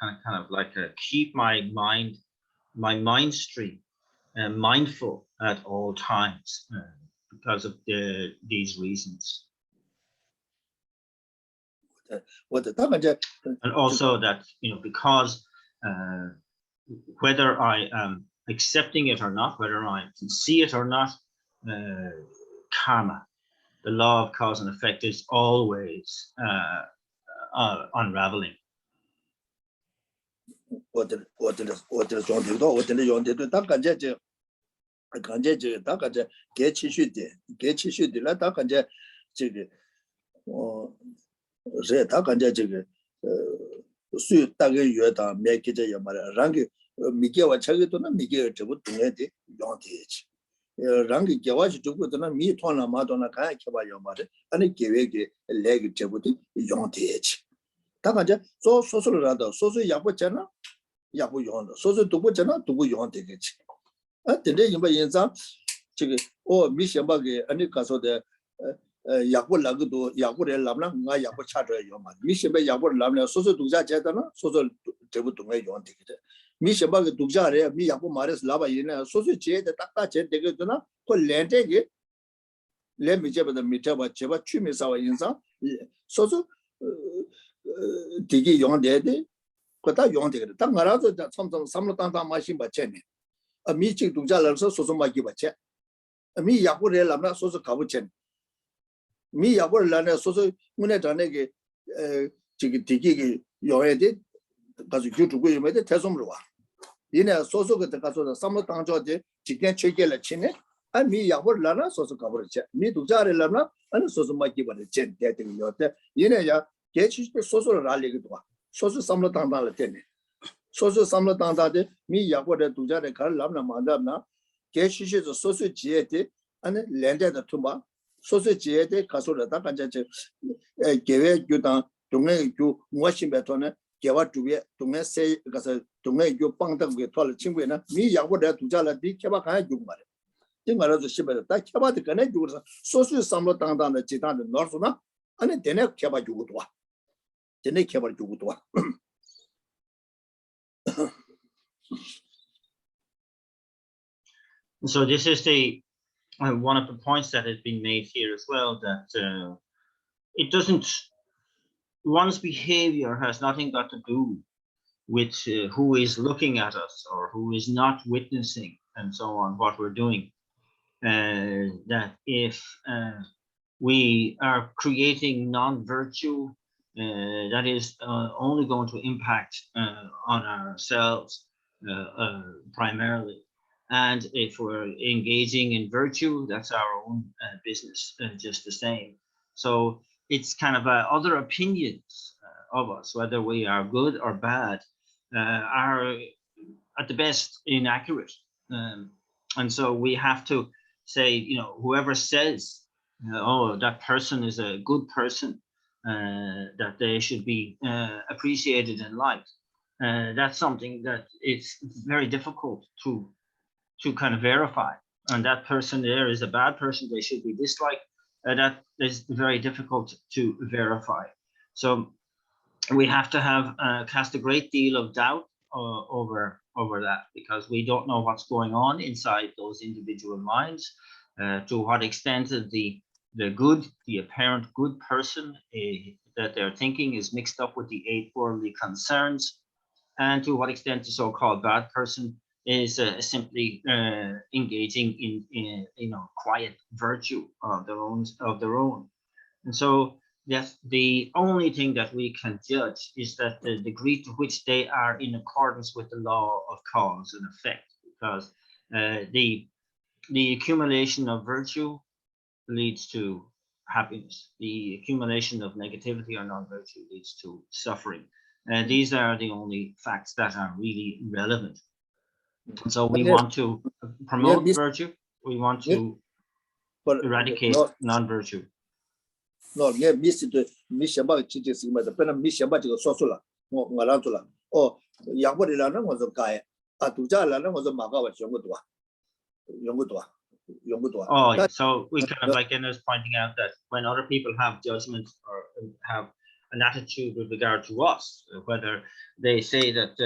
kind of like keep my mind stream mindful at all times because of these reasons. And also that, because whether I am accepting it or not, whether I can see it or not, karma, the law of cause and effect, is always unraveling. rangi gewaji jugudana mi thona madona kaya keba yomare ani gewege leg jebuti yontechi 다가제 소소를 한다. 소소 야보잖아. 야보 용한다. 소소 두고잖아. 두고 용한 되겠지. 근데 이번 인상 지금 미셔바게 아니 가서데 야보 라고도 야보를 라면 나 야보 찾아요 말. 미셔바 야보를 라면 소소 두자 제다나 소소 제부 동에 용한 되겠지. 미셔바게 두자래 미 야보 말에서 라바 이네 소소 제데 딱딱 제 되겠잖아. 그 렌데게 렌미제보다 미터바 제바 취미사와 인상 소소 되게 용한데 그다 용한데 딱 말아서 삼삼 삼로 땅땅 마신 받체네 미직 동자라서 소소 마기 받체 미 야구를 라면 소소 가부체 미 야구를 라면 소소 문에 전에게 지금 되게 용해데 가서 주주고 요매데 대송으로 와 얘네 소소 그 가서 삼로 땅저데 직전 체계를 치네 미 야구를 라면 소소 가부체 미 동자를 라면 아니 소소 마기 받체 대대는 요때 얘네야 Geshe 소소를 알리기도 와. 소소 삼로 당당을 때네. 소소 삼로 당당데 미 야고의 두자를 갈 남나 만다나 Geshe에서 소소 지에데 아니 렌데다 투마 소소 지에데 가소라다 간자체 계획 교당 동네 교 무엇이베토네 개와 주에 동네 세 가서 동네 교 빵당게 토를 친구에나 미 야고의 두자를 디 개와 가야 주 말이야. 이 말아서 시베다 딱 개와도 간에 주고서 소소 삼로 당당의 지단을 넣어서나 아니 되네 개와 주고도 와. 되네 개와 주고도 와. So this is the one of the points that has been made here as well, that it doesn't, one's behavior has nothing got to do with who is looking at us or who is not witnessing and so on, what we're doing. That if we are creating non-virtue, that is only going to impact on ourselves primarily. And if we're engaging in virtue, that's our own business, just the same. So it's kind of other opinions of us, whether we are good or bad, are at the best inaccurate. And so we have to say, you know, whoever says, oh, that person is a good person, that they should be appreciated and liked, that's something that it's very difficult to kind of verify. And that person there is a bad person, they should be disliked. That is very difficult to verify. So we have to have cast a great deal of doubt over that, because we don't know what's going on inside those individual minds, to what extent the good, the apparent good person that they're thinking is mixed up with the 8 worldly concerns, and to what extent the so-called bad person is simply engaging in quiet virtue of their own. And so yes, the only thing that we can judge is that the degree to which they are in accordance with the law of cause and effect, because the accumulation of virtue leads to happiness. The accumulation of negativity or non-virtue leads to suffering. These are the only facts that are really relevant. And so we want to promote virtue. We want to eradicate non-virtue. No, yeah, miss Mishaba teaches him the pen of Mishaba Sosula, Marantula. Oh, Yawadilana was a guy. Atujala was a Magawa Yongudwa. Oh, so we kind of like Enna's pointing out that when other people have judgment or have an attitude with regard to us, whether they say that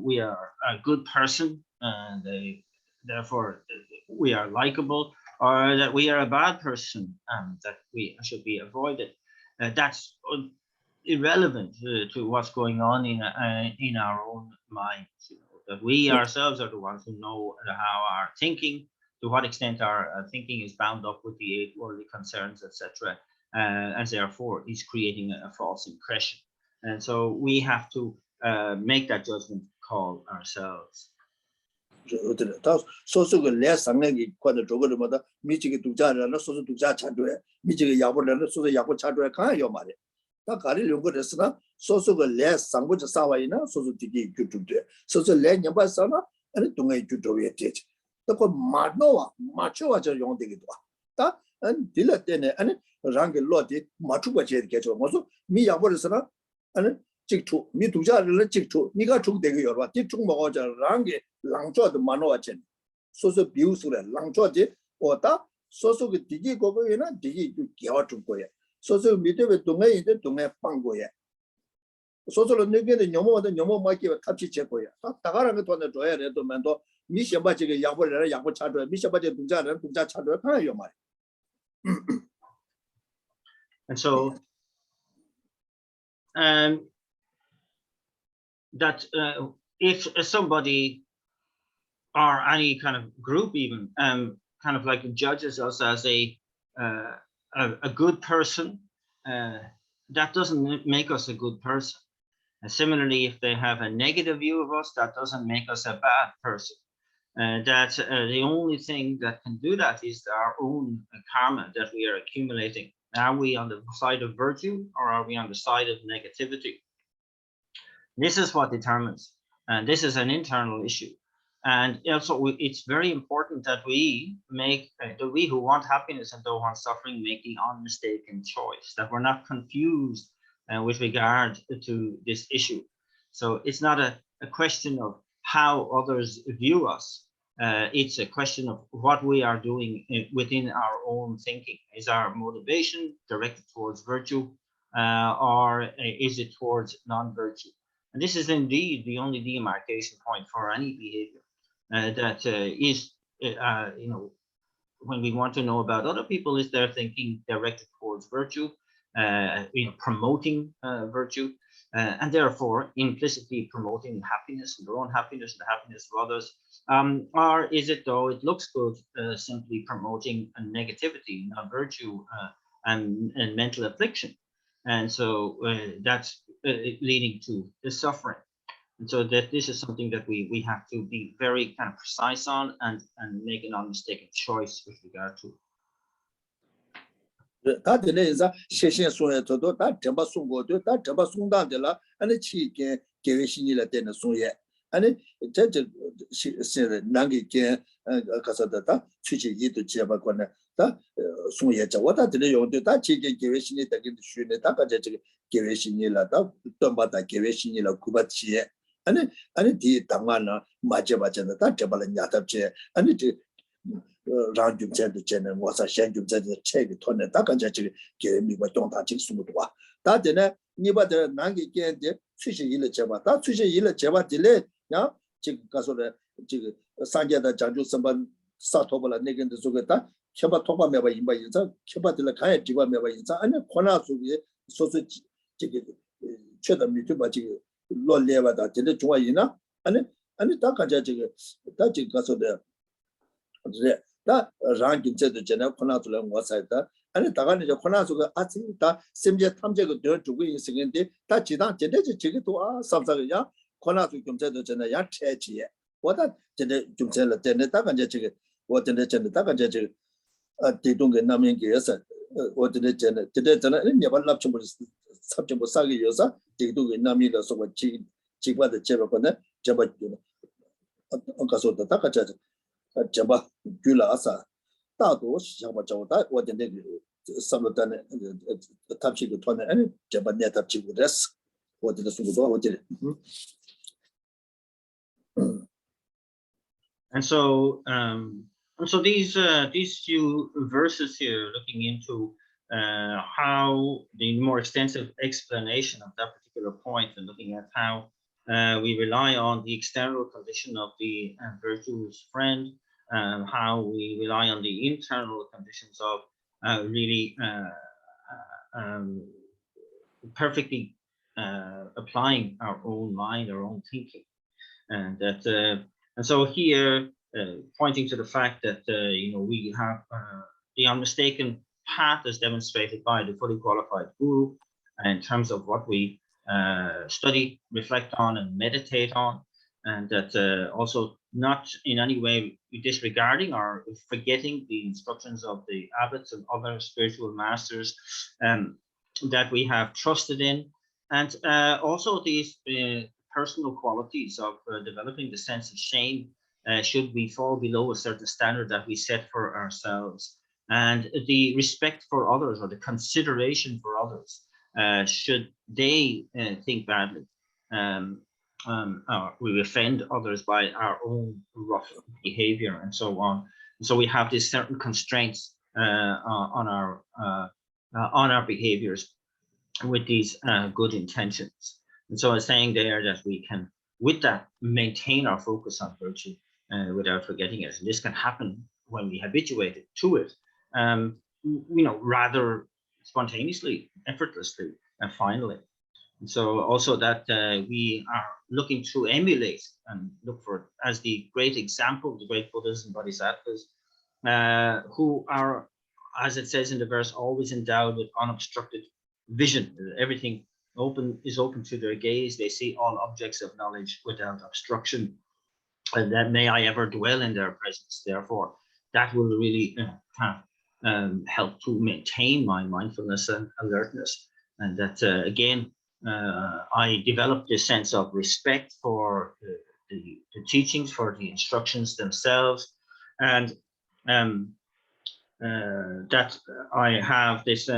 we are a good person and therefore we are likable, or that we are a bad person and that we should be avoided, that's irrelevant to what's going on in our own minds. That we ourselves are the ones who know how our thinking, to what extent our thinking is bound up with the 8 worldly concerns, etc., and therefore is creating a false impression. And so we have to make that judgment call ourselves. So less something quite a joker, Michigan to Jara, so to Jachadre, Michigan Yabu, so the Yabu Chadra can your money. Takari Lugo, so less some with the Sawaina, so to dig you to do. So the land your sana, and to make you do it. The Marnoa, Macho as a young dig. And Dilatene and Rangi Lotti, Machuba get your muscle, me Yabu, and 직초 미 두자를 직초 네가 총 되게 열어 직총 먹어자 랑게 랑조도 만화와chen 소소 비우스래 랑조지 오다 소소 그 디기 거거에나 디기 개와 줄 거야 소소 밑에 동에 있는 동에 빵 거야 소소로 내게는 녀모한테 녀모 맞게 같이 제 거야 다가라는 거 돈을 줘야 돼도 만도 미셔봐 지금 양보를 양보 차줘 미셔봐 지 동자는 동자 차줘 하나요 말 And so that if somebody or any kind of group even kind of like judges us as a good person, that doesn't make us a good person. And similarly, if they have a negative view of us, that doesn't make us a bad person. That the only thing that can do that is our own karma that we are accumulating. Are we on the side of virtue or are we on the side of negativity? This is what determines, and this is an internal issue. And also, it's very important that we make, that we who want happiness and don't want suffering, make the unmistaken choice, that we're not confused with regard to this issue. So it's not a question of how others view us. It's a question of what we are doing within our own thinking. Is our motivation directed towards virtue or is it towards non-virtue? And this is indeed the only demarcation point for any behavior that is, you know, when we want to know about other people, is their thinking directed towards virtue, you know, promoting virtue, and therefore implicitly promoting happiness, their own happiness, and the happiness of others, or is it, though it looks good, simply promoting a negativity, not virtue, and mental affliction, and so that's leading to the suffering. And so that this is something that we have to be very kind of precise on and make an unmistaken choice with regard to. 다들에서 세신 소에서도 다 잡아 송고도 다 잡아 송단들라 아니 치게 계획신이라 되는 소에 아니 저저 난게 가서다 취지기도 잡아거나 다 송에 잡아다 들에 용도 다 치게 계획신이 되게 쉬네 다 가져 저 계획신이라다 또마다 계획신이라 구바치에 아니 뒤 당만나 맞아봤잖아 다 잡아는 야답제 아니 랑좀 제도 제는 와서 셴좀 제도 책이 돈에 다 간자 지금 개미가 동다 직수도 와 다들 니바들 난게 게데 취시 일을 잡아 다 취시 일을 잡아 들래 야 지금 가서래 지금 상계다 장주 선반 사토벌라 내근데 속에다 켜바 토바 매바 임바 인자 켜바들 가야 디바 매바 인자 아니 코나 속에 소소 지금 최다 밑에 봐 지금 롤레바다 근데 좋아이나 아니 다 간자 지금 다 지금 가서래 그래 다 랑김제도 전에 코나들은 와서다 아니 다가는 저 코나수가 아침다 심지어 탐제가 더 주고 있는데 다 지당 전에지 저기도 아 삽사가 코나수 김제도 전에 야 체지에 와다 전에 좀 전에 다가 이제 저기 와전에 전에 다가 이제 대동의 남인께서 어디에 전에 네발랍 좀 삽좀 못 사기 위해서 대동의 남이라서 지과도 제거거든 제가 가서도 다가 잡아 귤아사 다도 시작만 잡다 어딘데 삼로단에 탑시도 토네 아니 잡아 내 탑시고 됐어 어디다 쓰고도 어디 And so these few verses here looking into how the more extensive explanation of that particular point and looking at how we rely on the external condition of the virtuous friend, how we rely on the internal conditions of really perfectly applying our own mind, our own thinking, and that and so here pointing to the fact that you know, we have the unmistaken path as demonstrated by the fully qualified guru in terms of what we study, reflect on, and meditate on, and that also not in any way disregarding or forgetting the instructions of the abbots and other spiritual masters that we have trusted in, and also these personal qualities of developing the sense of shame should we fall below a certain standard that we set for ourselves, and the respect for others or the consideration for others. should they think badly, or we offend others by our own rough behavior and so on. And so we have these certain constraints on our behaviors with these good intentions. And so I'm saying there that we can, with that, maintain our focus on virtue without forgetting it. And this can happen when we habituate to it, rather spontaneously, effortlessly, and finally. And so also that we are looking to emulate and look for, as the great example, the great Buddhas and Bodhisattvas, who are, as it says in the verse, always endowed with unobstructed vision. Everything is open to their gaze. They see all objects of knowledge without obstruction. And that may I ever dwell in their presence. Therefore, that will really help to maintain my mindfulness and alertness. And that, again, I developed this sense of respect for the teachings, for the instructions themselves, and that I have this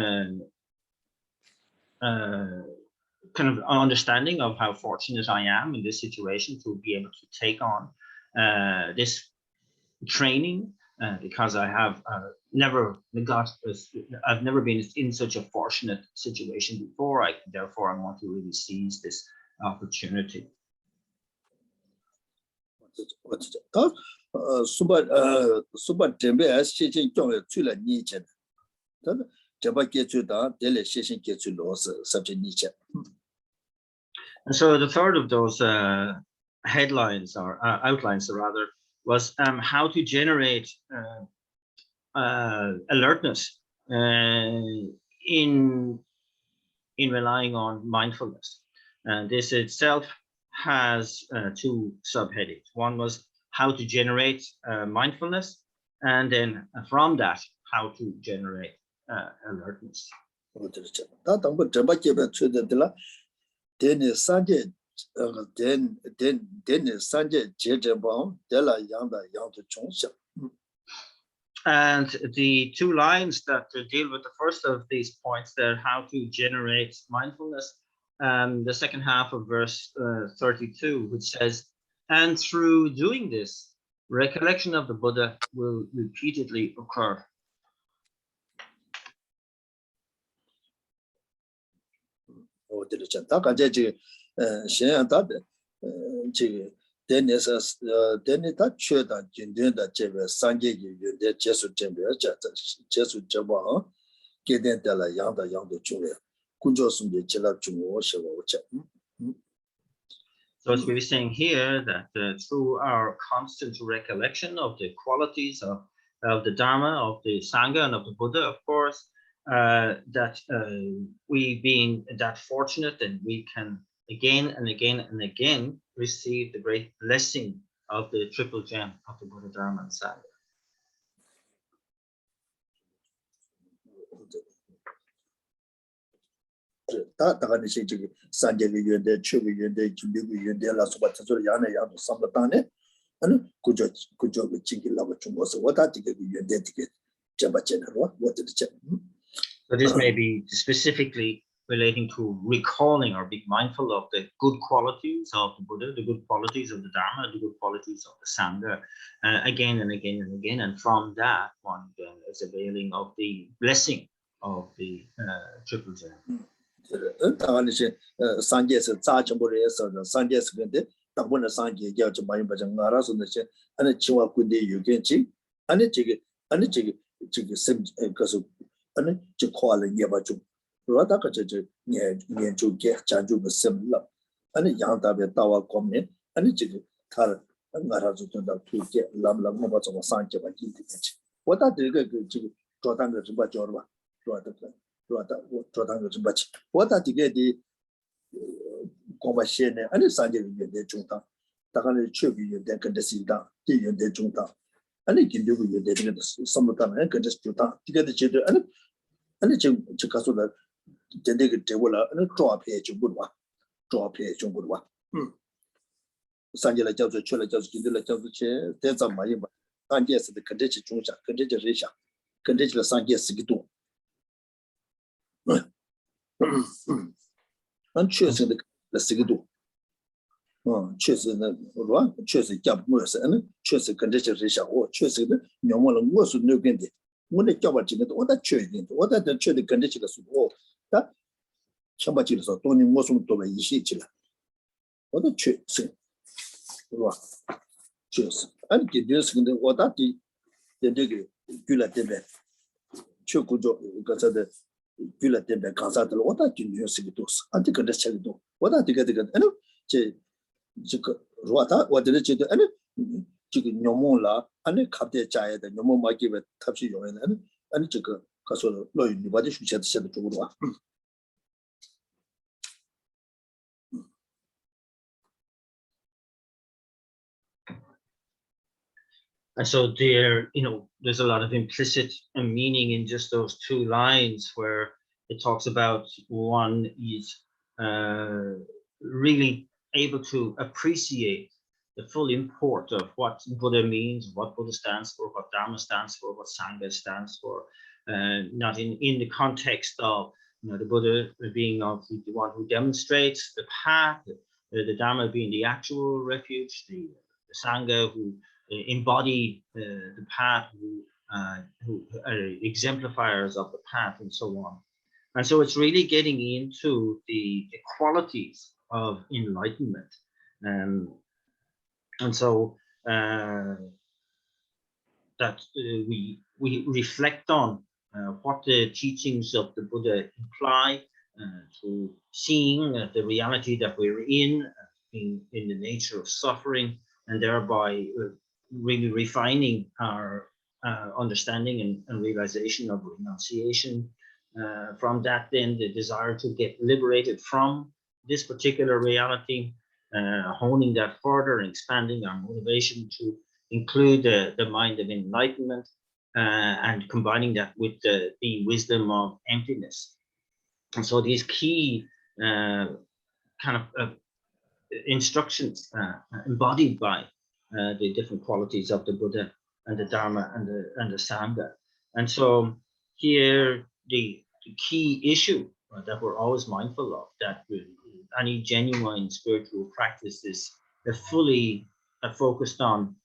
kind of understanding of how fortunate I am in this situation to be able to take on this training, because I have never been in such a fortunate situation before. Therefore, I want to really seize this opportunity. And so the third of those headlines, or outlines rather, was how to generate alertness in relying on mindfulness. And this itself has two subheadings. One was how to generate mindfulness, and then from that, how to generate alertness. And the two lines that deal with the first of these points there, how to generate mindfulness, the second half of verse 32, which says, and through doing this, recollection of the Buddha will repeatedly occur. So as we were saying here, that through our constant recollection of the qualities of the Dharma, of the Sangha, and of the Buddha, of course, that we being that fortunate, and we can again and again and again receive the great blessing of the triple gem of the Buddha, Dharma, and Sangha. So this may be specifically relating to recalling or being mindful of the good qualities of the Buddha, the good qualities of the Dharma, the good qualities of the Sangha, again and again and again. And from that, one then is availing of the blessing of the triple gem. 안确实的是个多，确实呢，我确实讲不是，确实跟这就是想我确实的，要么了我是那边的，我的讲吧这个我的确定，我的确定跟这个是我，但想把这个说多年我从多了一些去了，我的确实，是吧？确实，俺今天是的，我到底在这个举了这边，去工作个啥的。举了这边干啥的了？我到今天是个多事，俺这个的钱多，我到这个，这个，如果他我这里觉得，这个牛毛啦，看的家的牛毛买给我，他是用的，这个，他说了，老有你把这书写的中国话，And so there's a lot of implicit meaning in just those two lines where it talks about one is really able to appreciate the full import of what Buddha means, what Buddha stands for, what Dharma stands for, what Sangha stands for, not in the context of the Buddha being obviously the one who demonstrates the path, the Dharma being the actual refuge, the Sangha who embody the path, who are exemplifiers of the path, and so on. And so it's really getting into the qualities of enlightenment. And so that we reflect on what the teachings of the Buddha imply to seeing the reality that we're in the nature of suffering, and thereby really refining our understanding and realization of renunciation. From that, then the desire to get liberated from this particular reality, honing that further and expanding our motivation to include the mind of enlightenment, and combining that with the wisdom of emptiness. And so these key kind of instructions embodied by the different qualities of the Buddha and the Dharma and the Sangha. And so here the key issue that we're always mindful of, that any genuine spiritual practice is fully focused on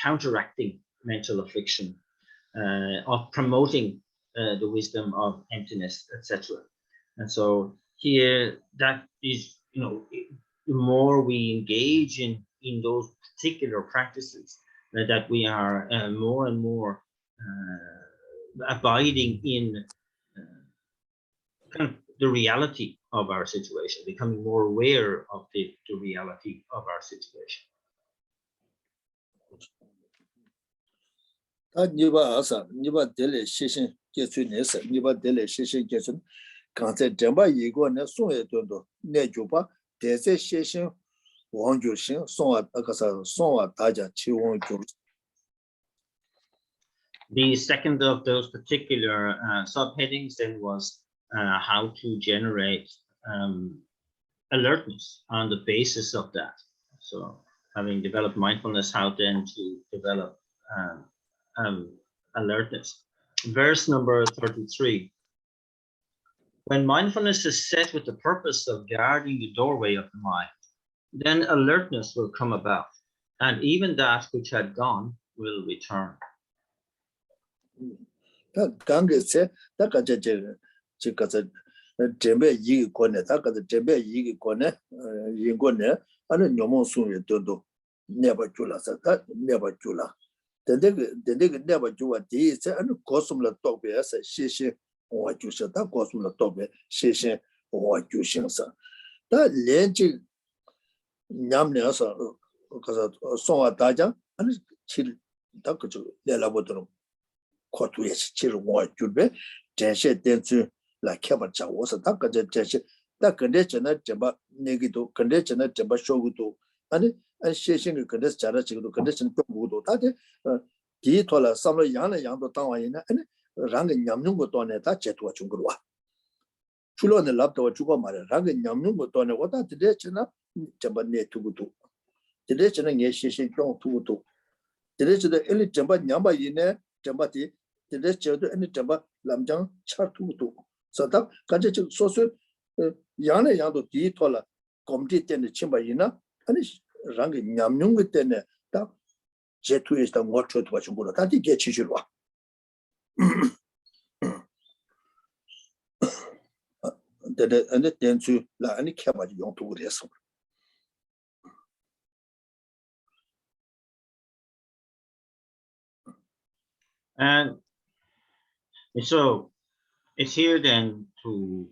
counteracting mental affliction, of promoting the wisdom of emptiness, etc. And so here that is, the more we engage in those particular practices, that we are more and more abiding in kind of the reality of our situation, becoming more aware of the reality of our situation. 你把这类事情接触认识，你把这类事情接触，刚才这么一个呢，送一段多，那就把这些事情往就行，送大家去往就。The second of those particular subheadings then was how to generate alertness on the basis of that. So having developed mindfulness, how then to develop alertness. Verse number 33. When mindfulness is set with the purpose of guarding the doorway of the mind, then alertness will come about, and even that which had gone will return. 他刚开始，他个这准备一个观念，他个准备一个观念，一个呢，俺牛毛送也多，那不住了，他那不住了。但那个那不住啊，第一次俺告诉了道别是谢谢我就是他告诉了道别谢谢我就行是，但连这娘俩说，可是送我大家，俺其实他个就来了不多。 跨度也是，其实我准备这些电子来开发掌握是，他跟着这些，但跟着真的怎么那个都，跟着真的怎么说个都，按写信的跟着加了这个都，跟着真中国都，他的第一套了，上了羊都当完人呢，让个娘用个多呢，他接多中国话，除了那拉不到中国嘛的，让个娘用个多呢，我他这里真的怎么呢图不图，这里真的也写信中图不图，这里真的怎么娘把人呢，怎么的。 这里觉得你怎么南疆差不多， So that kanche chik sosu yana yando di tola komti tene chimba ina ani rangi nyamnyungi tene ta jetu ishta ngocho tuwa chungura ta di ge chichirwa. Dede ane tenzu la ani kyabaji yongtu uresa. And so it's here then to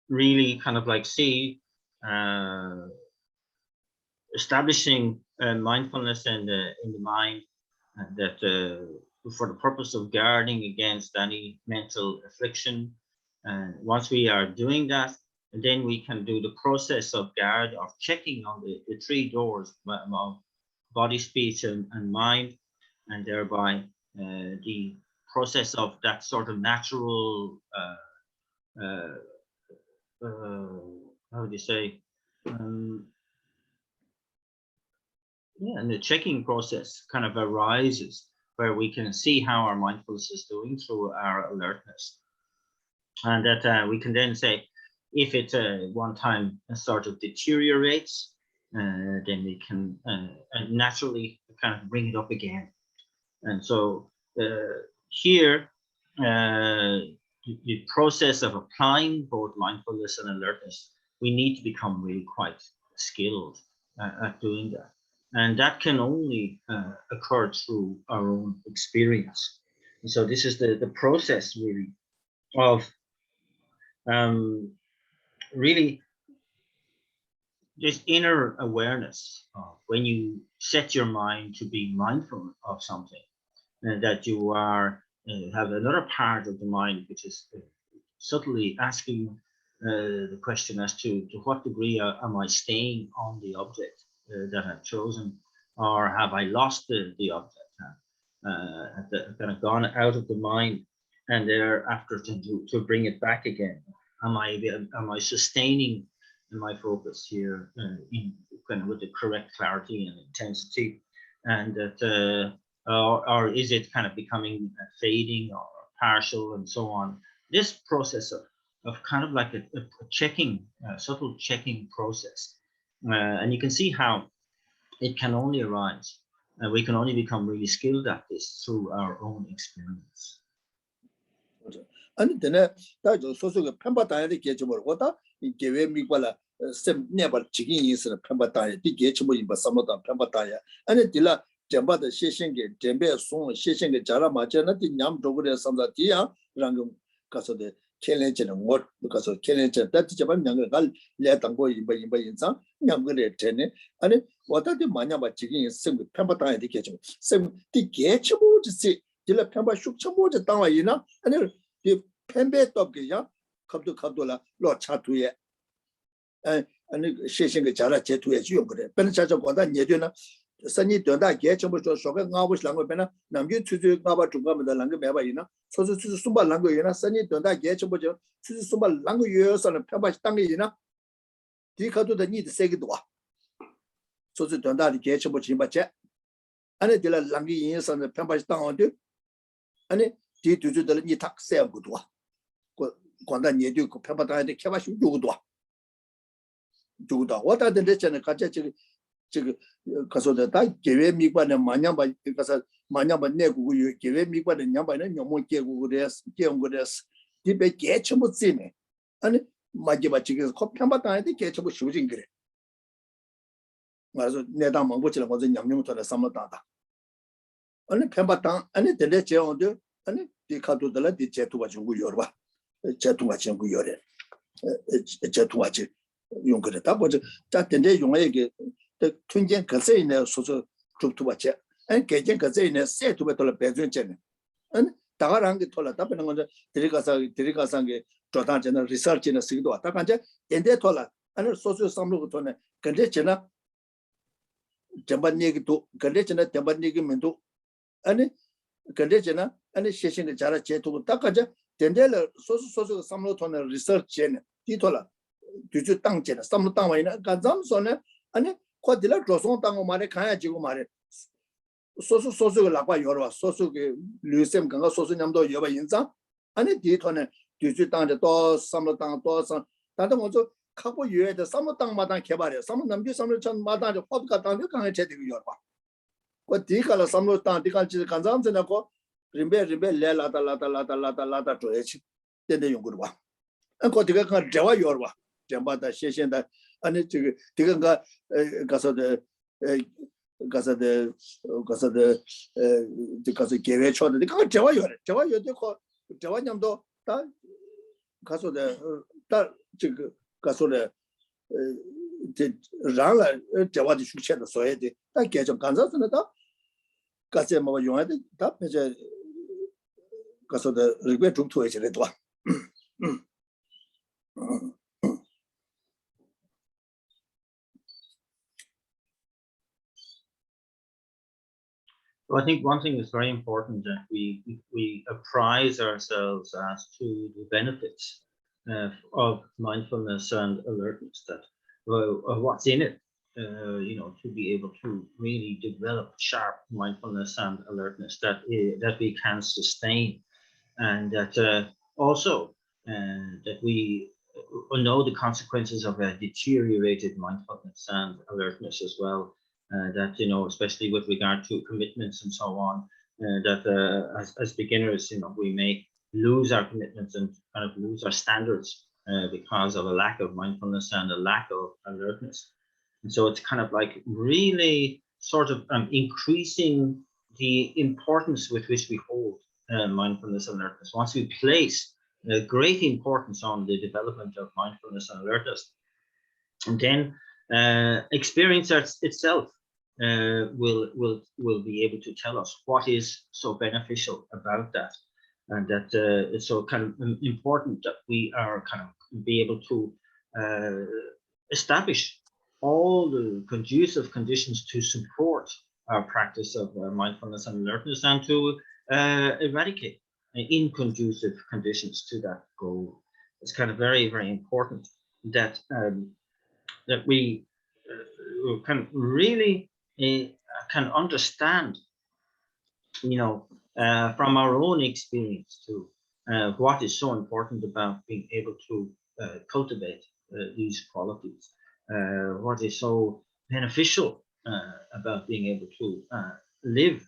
really kind of like see establishing mindfulness in the mind, that for the purpose of guarding against any mental affliction. And once we are doing that, then we can do the process of guard, of checking on the three doors of body, speech, and mind, and thereby the process of that sort of natural how would you say, and the checking process kind of arises where we can see how our mindfulness is doing through our alertness. And that we can then say, if it one time sort of deteriorates, then we can naturally kind of bring it up again. And so here, the process of applying both mindfulness and alertness, we need to become really quite skilled at doing that. And that can only occur through our own experience. And so this is the process really of really this inner awareness of when you set your mind to be mindful of something, and that you are have another part of the mind which is subtly asking the question as to what degree am I staying on the object that I've chosen, or have I lost the object, kind of gone out of the mind, and thereafter to bring it back again. Am I sustaining my focus here in kind of with the correct clarity and intensity, and that or is it kind of becoming fading or partial and so on? This process of kind of like a checking, subtle checking process, and you can see how it can only arise. We can only become really skilled at this through our own experience. 아니 되네 다저 소소가 편바다에 개점을 거다 이 개외 미과라 셈 네버 지긴 인스는 편바다에 이 개점을 이 바사마다 편바다에 아니 딜라 점바의 시신게 점배 송 시신게 자라 맞잖아 디 냠도그레 삼자디야 랑 가서데 켈렌체는 못 가서 켈렌체 다티 잡은 양을 갈 레당고 이바 인상 냠그레 되네 아니 와다디 마냐 바 지긴 셈 편바다에 개점 셈디 개점을 딜라 편바 숙청모지 땅와 이나 아니 이 펜베 떡이야 갑도라 로 차투에 아니 시신게 자라 제투에 지용 그래 변 자자 거다 녀되나 선이 된다 개첨부 저 소가 나부시랑 거 변나 남주 추주 나바 중간에 랑게 매바 이나 소수 추주 숨바 랑거 이나 선이 된다 개첨부 저 추주 숨바 랑거 요서는 편바시 땅에 이나 디카도다 니드 세기도 와 소수 된다 개첨부 진바체 아니 딜라 랑게 인선은 편바시 땅어도 아니 디 두주들 니 탁세야 것도 관다 니도 그 편바다에 캐바시 주고도 와다들 됐잖아 같이 지금 가서다 다 계획 미관에 마냥 봐 가서 마냥 봐 내고 계획 미관에 냠바는 너무 깨고 그래서 깨운 그래서 디베 개쳐 못 쓰네 아니 마지 지금 편바다에 개쳐 못 쉬우진 그래 그래서 내다 먹고치라 거저 냠냠부터 삼았다 아니 편바다 아니 되게 제어도 아니 디카도들 디 제투가 주고 열봐 제투가 주고 열래 제투가 지 용거다 보자 자 된데 용에게 튼전 거세네 소소 줍투바체 아니 개전 거세네 세투베들 배준체네 아니 다가랑 게 돌아 답는 건데 들어가서 게 조단전 리서치는 쓰기도 왔다 간제 된데 돌아 아니 소소 삼로고 돈에 근데 제나 전반 얘기도 근데 제나 전반 얘기면도 아니 근데 제나 아니 시신의 자라 제도고 딱가자 된데를 소소 삼로 돈의 리서치는 뒤돌아 뒤주 땅제는 삼로 땅와 있는 간잠선에 아니 코딜라 조송 땅고 말에 가야지고 말에 소소가 라과 열어 소소게 류셈 강가 소소냠도 여바 인자 아니 뒤터는 뒤주 땅에 또 삼로땅 또 삼 다들 먼저 갖고 유해의 삼로땅마다 개발해 삼로 남주 삼로천마다 화두가 땅에 강에 제대로 열어 그 뒤가라 삼로땅 뒤간지 간장전하고 림베 레라다 줘야지 된대 용구로 봐 그 뒤가 그 대화 열어 봐 전바다 시신다 아니 지금 뒤가 가서 계획 쳐는데 그 대화 열어 대화 냠도 다 가서 다 지금 가서래 랑라 대화도 숙제도 써야 돼. 다 계속 간사서는 다 가서 뭐 용해야 돼. 다 이제 가서도 리베 좀 토해야 돼. So I think one thing is very important that we apprise ourselves as to the benefits of mindfulness and alertness, that what's in it, to be able to really develop sharp mindfulness and alertness that we can sustain, and that also that we know the consequences of a deteriorated mindfulness and alertness as well. That especially with regard to commitments and so on, that as beginners, we may lose our commitments and kind of lose our standards because of a lack of mindfulness and a lack of alertness. And so it's kind of like really sort of increasing the importance with which we hold mindfulness and alertness. Once we place great importance on the development of mindfulness and alertness, and then experience itself will be able to tell us what is so beneficial about that, and that it's so kind of important that we are kind of be able to establish all the conducive conditions to support our practice of mindfulness and alertness, and to eradicate inconducive conditions to that goal. It's kind of very, very important that that we can really can understand, from our own experience too, what is so important about being able to cultivate these qualities, what is so beneficial about being able to live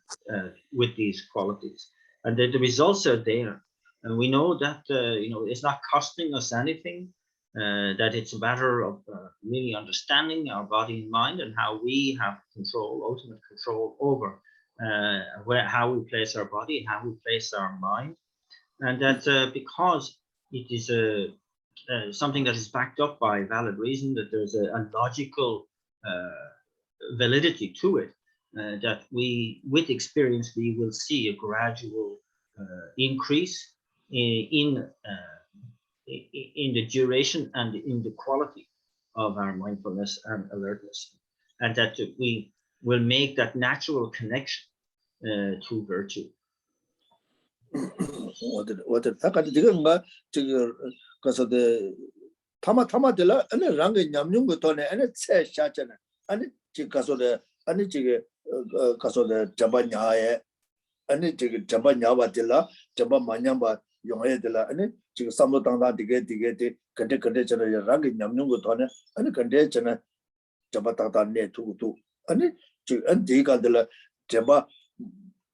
with these qualities, and that the results are there. And we know that it's not costing us anything. That it's a matter of really understanding our body and mind, and how we have control, ultimate control over how we place our body, how we place our mind, and that because it is something that is backed up by valid reason, that there's a logical validity to it, that we, with experience, we will see a gradual increase in the duration and in the quality of our mindfulness and alertness, and that we will make that natural connection to virtue. 지금 삼로당다 되게 근데 저는 랑게 냠는 거 도네 아니 근데 저는 잡았다다 내 두고 아니 지금 안디가들 잡아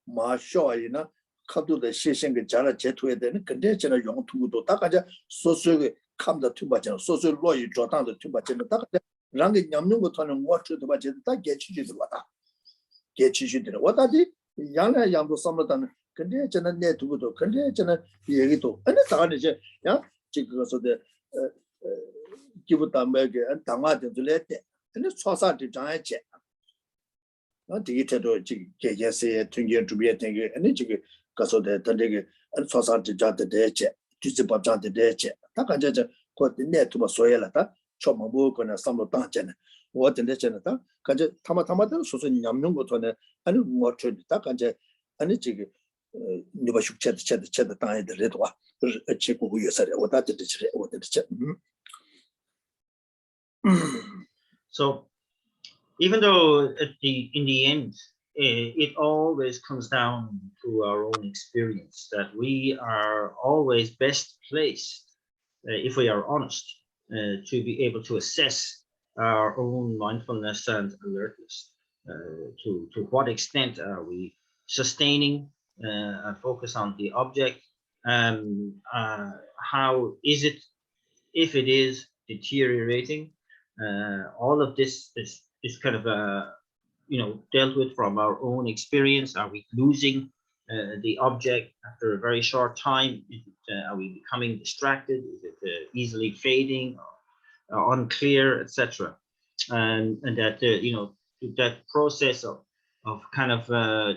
마쇼이나 카도의 시신게 자라 제투에 되는 근데 저는 용투도 다가자 소소게 감다 투바잖아 소소 로이 조당도 투바잖아 다가자 랑게 냠는 거 도는 워트도 바제 다 개치지도 왔다 개치지들 왔다디 양나 양도 삼로당 근데 저는 내 두고도 근데 저는 얘기도 아니 다는 이제 야 지금서도 기부다 매게 당화된 줄때 근데 소사지 장애체 디기테도 지금 계제세 튕겨 주비에 튕겨 아니 지금 가서도 던데게 소사지 자데 대체 뒤집어자데 대체 다 간제저 그 네트버 소열하다 처음부 거나 삼로 당잖아 어떤데 저는다 간제 타마타마들 소소니 냠는 것도네 아니 뭐 저다 간제 아니 지금 누가 숙제도 당해들래도 와 지고 위해서래 오다들이 오다들이 So even though in the end it always comes down to our own experience, that we are always best placed, if we are honest, to be able to assess our own mindfulness and alertness. To what extent are we sustaining a focus on the object? How is it, if it is deteriorating? All of this is kind of dealt with from our own experience. Are we losing the object after a very short time? Are we becoming distracted? Is it easily fading or unclear, etc.? And that that process of kind of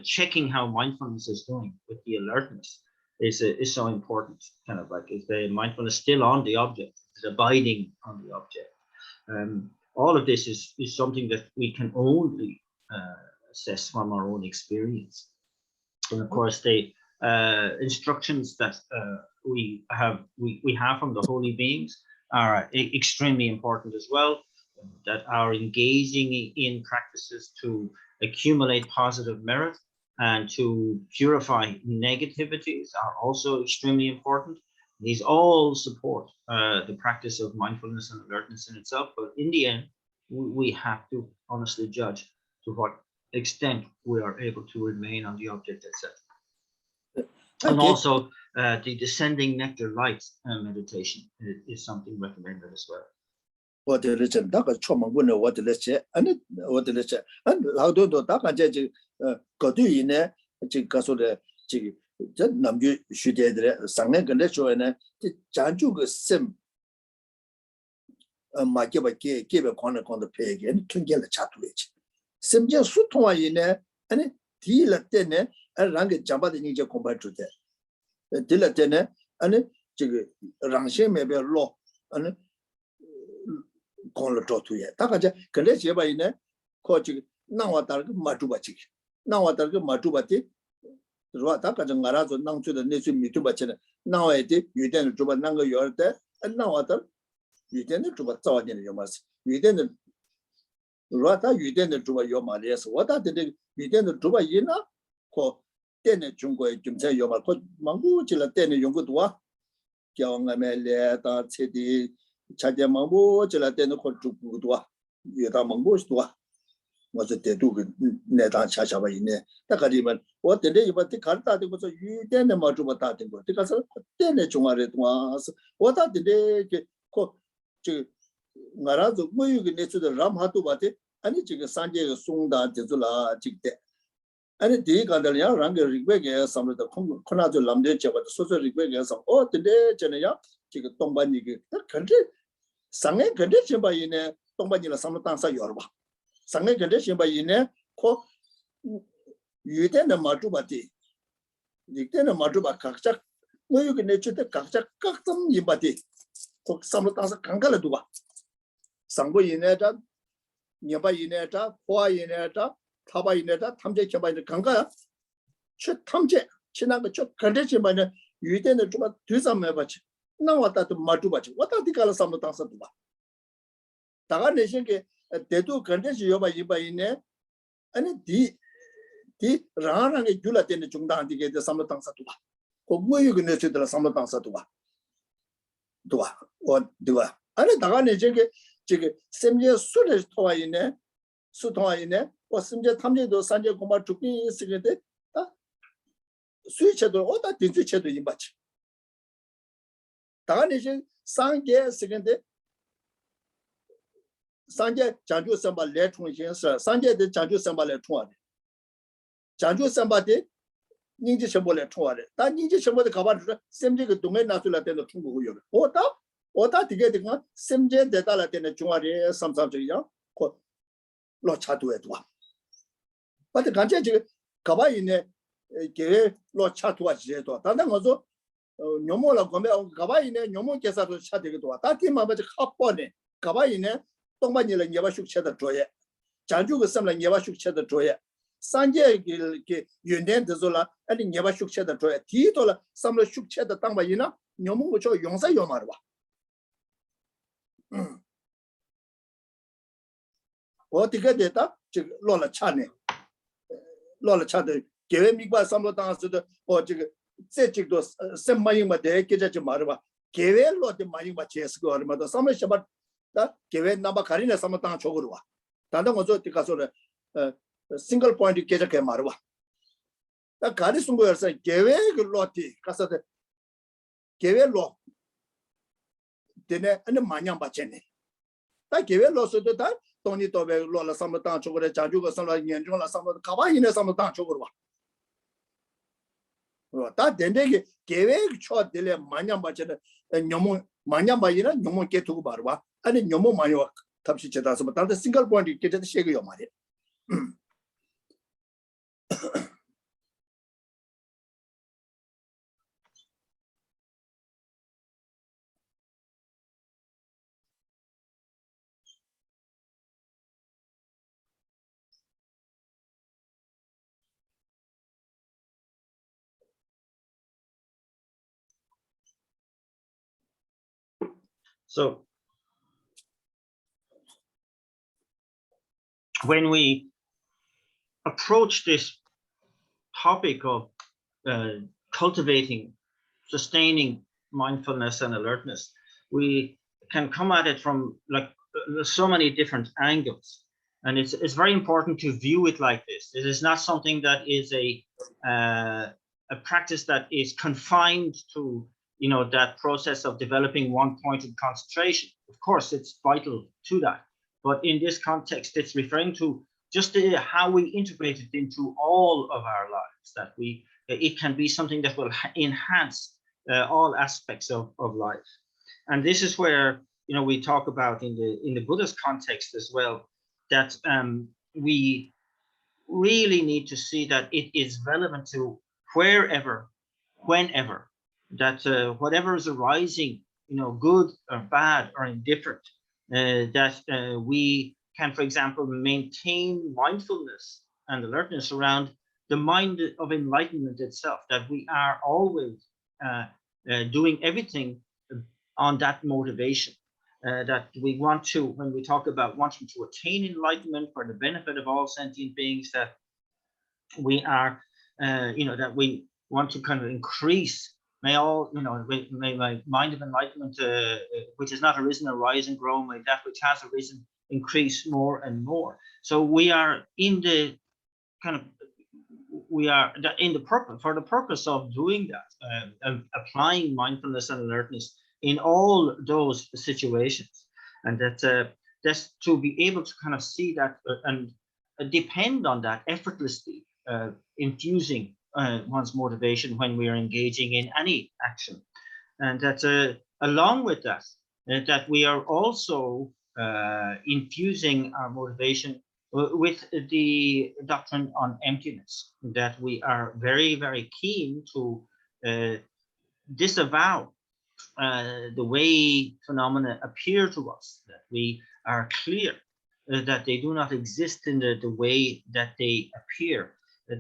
checking how mindfulness is doing with the alertness is so important. Kind of like, is the mindfulness still on the object? Is it abiding on the object? All of this is something that we can only assess from our own experience. And of course, the instructions that we have from the holy beings are extremely important as well, that are engaging in practices to accumulate positive merit and to purify negativities are also extremely important. These all support the practice of mindfulness and alertness in itself, but in the end, we have to honestly judge to what extent we are able to remain on the object, etc. And also, the descending nectar light meditation is something recommended as well. What the legend, Daka Choma, what the lecture, and what the lecture, and how do Daka Judge got you in a Chicaso the Namju should Sangan lecture and Janju Sim Makeba gave a corner on the peg and to get a chat which. Sim just Sutua in a and deal at dinner and rang a jamba the ninja compared to that. Deal at dinner and Rangshe may be a law and Conlo to ye. Takaja, Kalecheba in a coach now at Matubachi. Now at Matubati, Ruataka and Marazo, now to the nation Mitubachina. Now I did, you didn't do a nanga you're there, and now other you didn't do a thought in your mass. You didn't Rata, you didn't do a Yomalias. What are the you didn't do a yena? Ko Tene Jungo, Jumsa Yoma, Mangu, Chilla Tene Yungudwa, Kyongamele, City. Chaja Mambo, Gelateno Contrubua, Yeta Mambostua was a tattoo Netan Chachava in there. Takariman, what the day about the Karta was a you then a Matuba because then a Chumaret was what are the day Marazo, where you get to the Ram Hatubati, and it's a Sanjay Sunda Tezula Chikte. And it dig under the Ranga Rigweg, some of the Konazo Lamdecha, but the social Rigweg, some all the day, Jenaya, Chikatombani, that country. Sangai condition by in a Tombanila Samatansa Yorba. Sangai condition by in a co you then a Matubati. You then a Matuba Kakchak, where you can nature the Kakchak Kakam Yibati. Samatansa Kankala Duba. Sambo Ineta, Yaba Ineta, Hua Ineta, Taba Ineta, Tamje by the Kanka. Chut Tamje, Chinaka Chuk condition by the you then a Tuba Tuzam. Now what that Matubachi? What are the colors of the Tansatuba? Taga nation get they do condition Yoba Yiba in there, and the Rana and Julat in the Chundan to get the Summer Tansatuba. Where you can see the Summer Tansatuba? Dua, what do I? And Taga nation get same year Sudish toy in there, Sutoy in there, or some Tamje do Sanja Kuma to be secret. Switch at all that didn't switch to much. Taganishan Sanje second Sanje Janju Samba let one Sanje the Janju Samba let one. Janju Samba de Ninja Shambo let one. That Ninja Shambo the Kabata, Semjig to make Natula than the Tungu. Or that to get the one, Semje the Dala than the Juari, some subject, Lord Chatu at one. But the Kanji Kaba in a gay Lord Chatu at Jeto. Tandamazo. Nomola Gombe Gabaine, Nomo Kesa to Shatigatua. That team about the Kapone, Gabaine, Tomanila never shook cheddar joy. Janju was some like never shook cheddar joy. Sanje Yunen de Zola, and never shook cheddar joy. Titola, some shook cheddar Tambayina, Nomo Yonsa Yomarwa. What to get data? Lola Chane. 老了差的，给外米瓜上了当时的，哦，这个在这个什么用嘛的，给这就嘛的吧，给外老的嘛用嘛解释个的嘛，到上面什么，给外那么看人家什么当错过的吧，但是我说这个说的，single point 给这干嘛的吧，那看的中国人是给外个老的，可是的，给外老。的呢，那蛮样把钱呢？但给外老师的，但当你到外老了什么当出过来，讲究个什么严重了什么，卡巴人的什么当出过吧？是吧？但真的个给外超的了蛮样把钱的，牛毛蛮样把人呢，牛毛给出过吧？那牛毛蛮样，他不是知道什么？但是 single point 给这些个要嘛的。So when we approach this topic of cultivating, sustaining mindfulness and alertness, we can come at it from like so many different angles. And it's very important to view it like this. It is not something that is a practice that is confined to, you know, that process of developing one-pointed concentration. Of course, it's vital to that. But in this context, it's referring to just how we integrate it into all of our lives, that it can be something that will enhance all aspects of life. And this is where, you know, we talk about in the Buddhist context as well, that we really need to see that it is relevant to wherever, whenever, that whatever is arising, you know, good or bad or indifferent, that we can, for example, maintain mindfulness and alertness around the mind of enlightenment itself, that we are always doing everything on that motivation, that we want to, when we talk about wanting to attain enlightenment for the benefit of all sentient beings, that we are, you know, that we want to kind of increase, may all, you know, may my mind of enlightenment, which has not arisen, arise and grow, may that which has arisen increase more and more. So we are in the kind of, we are in the purpose, for the purpose of doing that, applying mindfulness and alertness in all those situations, and that that's to be able to kind of see that and depend on that effortlessly, infusing one's motivation when we are engaging in any action, and that along with that, that we are also infusing our motivation with the doctrine on emptiness, that we are very, very keen to disavow the way phenomena appear to us, that we are clear that they do not exist in the way that they appear,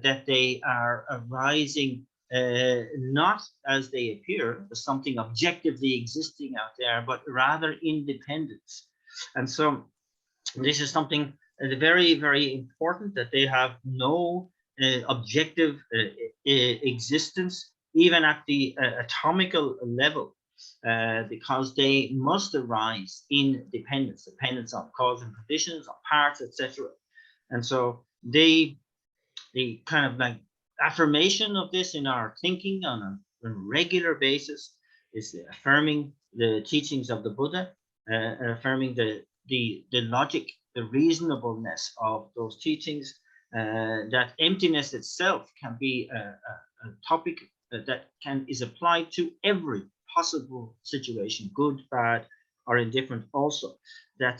that they are arising not as they appear, as something objectively existing out there, but rather independence. And so this is something very, very important, that they have no objective existence, even at the atomical level, because they must arise in dependence on cause and conditions, on parts, etc. And so the kind of like affirmation of this in our thinking on a regular basis is affirming the teachings of the Buddha, affirming the logic, the reasonableness of those teachings, that emptiness itself can be a topic that is applied to every possible situation, good, bad, or indifferent also. That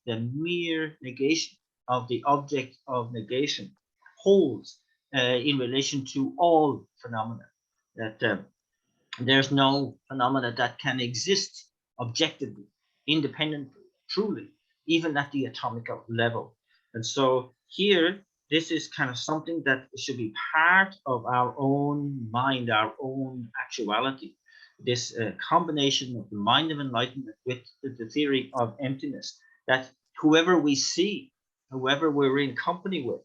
the mere negation of the object of negation holds in relation to all phenomena, that there's no phenomena that can exist objectively, independently, truly, even at the atomical level. And so here, this is kind of something that should be part of our own mind, our own actuality. This combination of the mind of enlightenment with the theory of emptiness, that whoever we see, whoever we're in company with,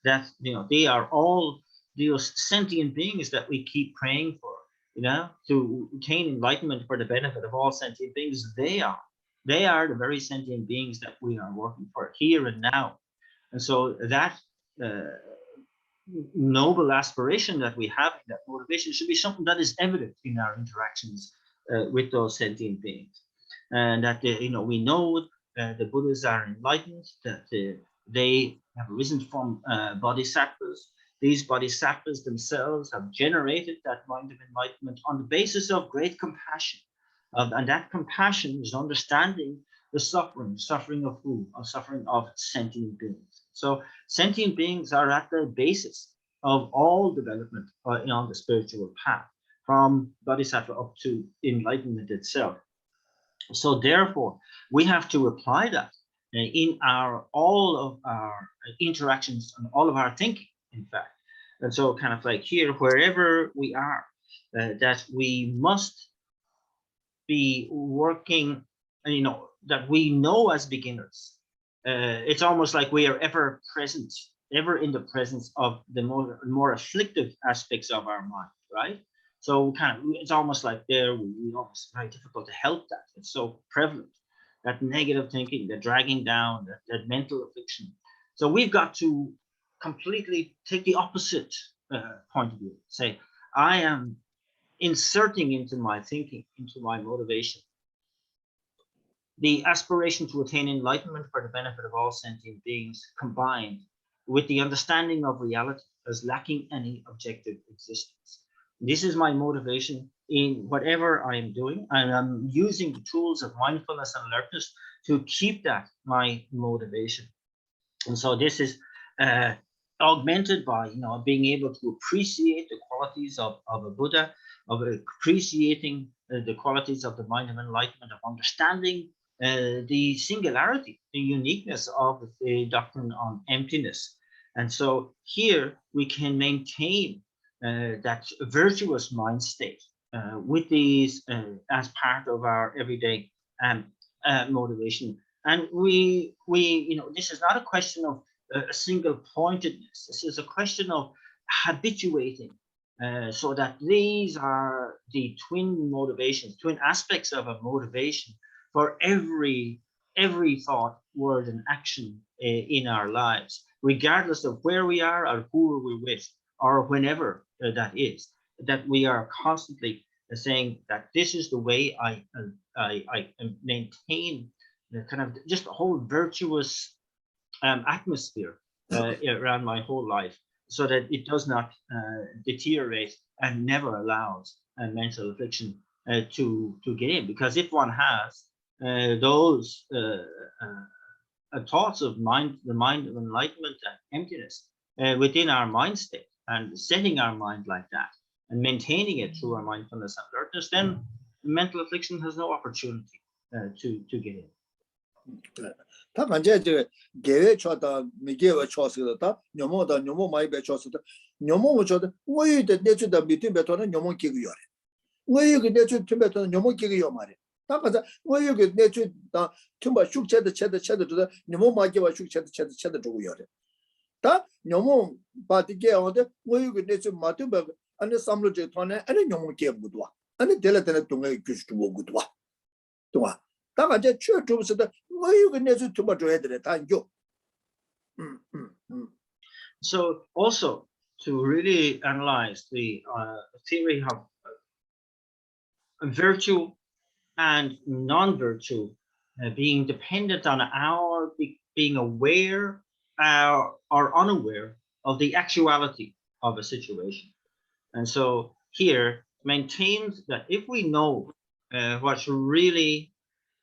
that, they are all those sentient beings that we keep praying for, to attain enlightenment for the benefit of all sentient beings. They are the very sentient beings that we are working for here and now. And so that noble aspiration that we have, that motivation, should be something that is evident in our interactions with those sentient beings. And that, we know the Buddhas are enlightened, that they have risen from bodhisattvas. These bodhisattvas themselves have generated that mind of enlightenment on the basis of great compassion. And that compassion is understanding the suffering of who? Of suffering of sentient beings. So sentient beings are at the basis of all development on the spiritual path, from bodhisattva up to enlightenment itself. So therefore, we have to apply that in all of our interactions and all of our thinking, in fact. And so kind of like here, wherever we are, that we must be working, that we know as beginners. It's almost like we are ever in the presence of the more afflictive aspects of our mind, right? So it's almost like it's very difficult to help that. It's so prevalent, that negative thinking, the dragging down, that mental affliction. So we've got to completely take the opposite point of view. Say, I am inserting into my thinking, into my motivation, the aspiration to attain enlightenment for the benefit of all sentient beings, combined with the understanding of reality as lacking any objective existence. This is my motivation in whatever I am doing, and I'm using the tools of mindfulness and alertness to keep that my motivation. And so this is augmented by being able to appreciate the qualities of a Buddha, of appreciating the qualities of the mind of enlightenment, of understanding the singularity, the uniqueness of the doctrine on emptiness. And so here we can maintain that virtuous mind state with these as part of our everyday motivation. And we this is not a question of a single pointedness. This is a question of habituating, so that these are the twin motivations, twin aspects of a motivation for every thought, word, and action in our lives, regardless of where we are or who we're with, or whenever that is. That we are constantly saying that this is the way I maintain the kind of just a whole virtuous atmosphere around my whole life, so that it does not deteriorate and never allows mental affliction to get in. Because if one has those thoughts of the mind of enlightenment and emptiness within our mind state, and setting our mind like that and maintaining it through our mindfulness and alertness, then mental affliction has no opportunity to get in. 다 간제 저 개회 쳐다 미개와 쳐서다 녀모다 녀모 많이 배 쳐서다 녀모 쳐다 뭐이데 내주다 밑에 배터는 녀모 기고요. 뭐이게 내주 팀배터는 녀모 기고요 말이야. 다 가자 뭐이게 내주다 팀바 숙체도 체도 도 녀모 마개와 숙체도 체도 주고요. 다 녀모 바디게 어데 뭐이게 내주 마트바 안에 삼로제 토네 안에 녀모 기고도 와. 안에 델라델라 동에 규슈도 오고도 와. 동아 다가제 추어주면서도 뭐이게 내주 투바 줘야 돼. 단교. So also to really analyze the theory of virtue and non-virtue being dependent on our being aware or unaware of the actuality of a situation. And so here maintains that if we know what's really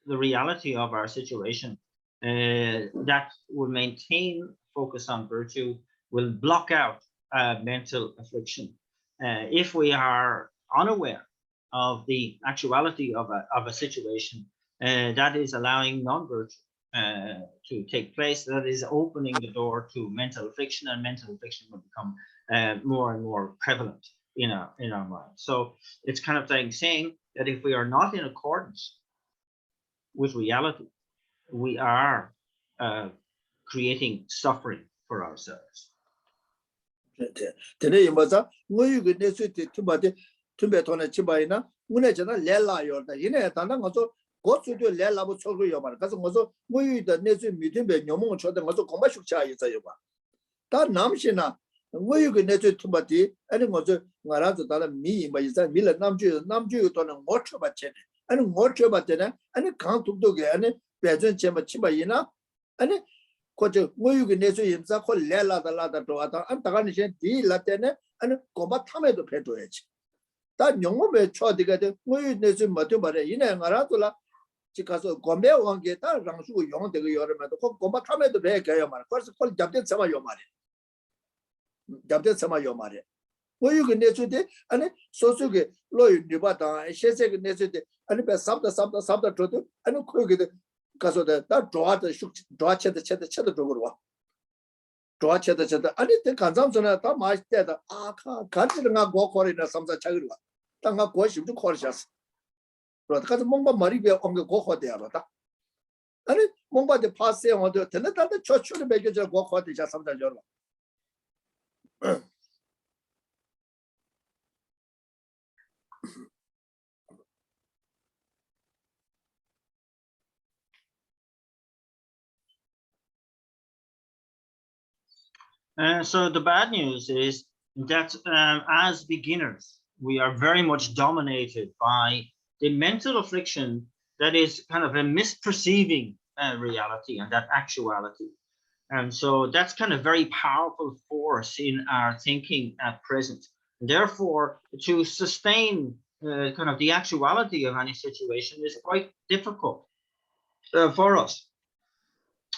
the reality of our situation, that will maintain focus on virtue, will block out mental affliction. If we are unaware of the actuality of a situation, that is allowing non-virtue to take place, that is opening the door to mental affliction, and mental affliction will become more and more prevalent in our mind. So it's kind of like saying that if we are not in accordance with reality, we are creating suffering for ourselves. Today, Maza, you could necessitate to body to bet on a chibaina, Munajana Lela Yorda, in a Tana also go to the Lela Sogoyama, because also we the necessary meeting by Yomo Chodan also commercial charge. That Namshina, where you could necessitate to body, and also Maraza me by his Miller Namju on a watch about Chen, and watch about dinner, and a count to do again, Bejan Chema Chibaina, and Kocho, where you can necessarily himself call Lela the Lada Toata, and Taganishan D Latene, and Kobatame to pay to edge. That young man tried to get where you necessarily Matubare in and Maratula, Chicago Gombe won't get that, Ramsu Yon de Yorama, Kobatame to pay Kayama, first of all, Japet Sama Yomari. Japet Sama Yomari. Where you can necessarily, and so get Lloyd Nibata, and she said necessarily, and if Sabda Trotu, and cook it. Because of that draw the shook draw chet the draw. Draw chet the chet. I didn't consumption at that much dead. Can't go for it as some such a Tanga question to call us. But because Monga Maria on the go for the other. And it Monga the pass on the tenant at the church should make it go for the just sometimes. So the bad news is that as beginners, we are very much dominated by the mental affliction that is kind of a misperceiving reality and that actuality. And so that's kind of very powerful force in our thinking at present. Therefore, to sustain kind of the actuality of any situation is quite difficult for us.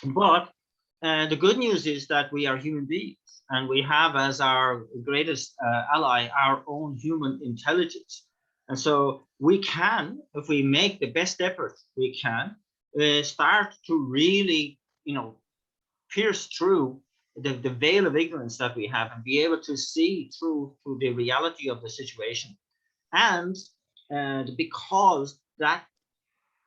But the good news is that we are human beings and we have as our greatest ally our own human intelligence. And so we can, if we make the best effort we can, start to really, pierce through the veil of ignorance that we have and be able to see through the reality of the situation. And because that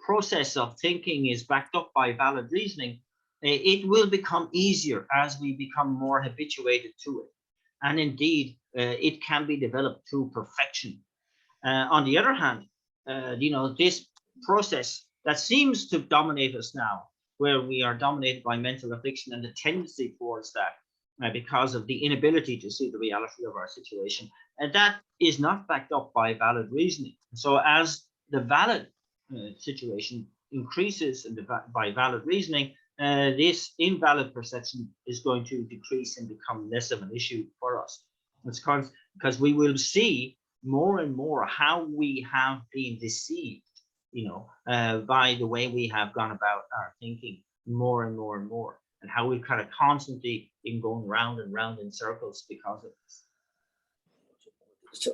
process of thinking is backed up by valid reasoning, it will become easier as we become more habituated to it. And indeed, it can be developed to perfection. On the other hand, this process that seems to dominate us now, where we are dominated by mental affliction and the tendency towards that because of the inability to see the reality of our situation, and that is not backed up by valid reasoning. So as the valid situation increases by valid reasoning, this invalid perception is going to decrease and become less of an issue for us. It's because we will see more and more how we have been deceived, by the way we have gone about our thinking more and more and more, and how we've kind of constantly been going round and round in circles because of this. So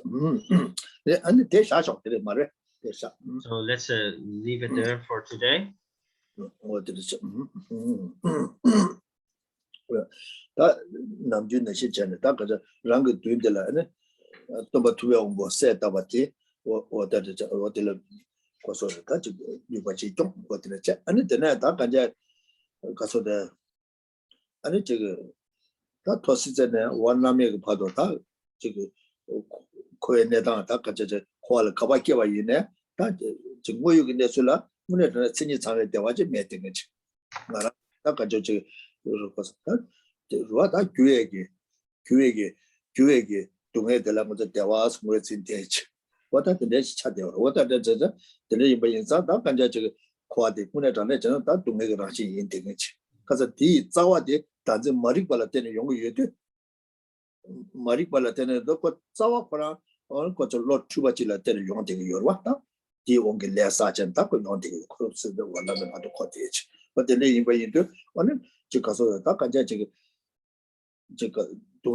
let's leave it there for today. What are the next chapter? What are the delay that quadi to make a rushing in the because a tea zawadi doesn't maripalaten young you maripalaten the zawa or got a lot too much latin you want to your water. The only less such and tap on the close the one another cottage. But the lady by you do on Chicago the duck and to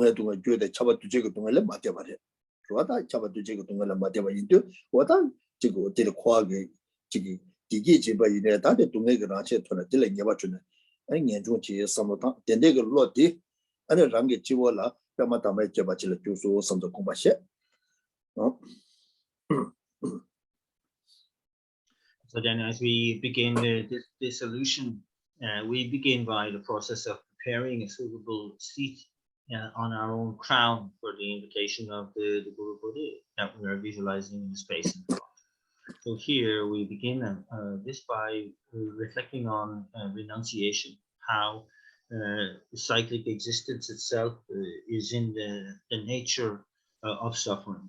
have to do the chaba to jiggle to Matemate. What I chaba to jiggle to Matema into what I jiggle till the quaggy jiggy. Digi by that to make a ranch to a dealing Yavachuna, and Yanjuchi is some of the nigger loti, and a rangi chivola, Ramata Jabachilla Jusu, some of the Kumbashe. So then, as we begin the solution, we begin by the process of preparing a suitable seat on our own crown for the invocation of the Guru Bodhi that we are visualizing in the space in front. So here we begin this by reflecting on renunciation, how cyclic existence itself is in the nature of suffering,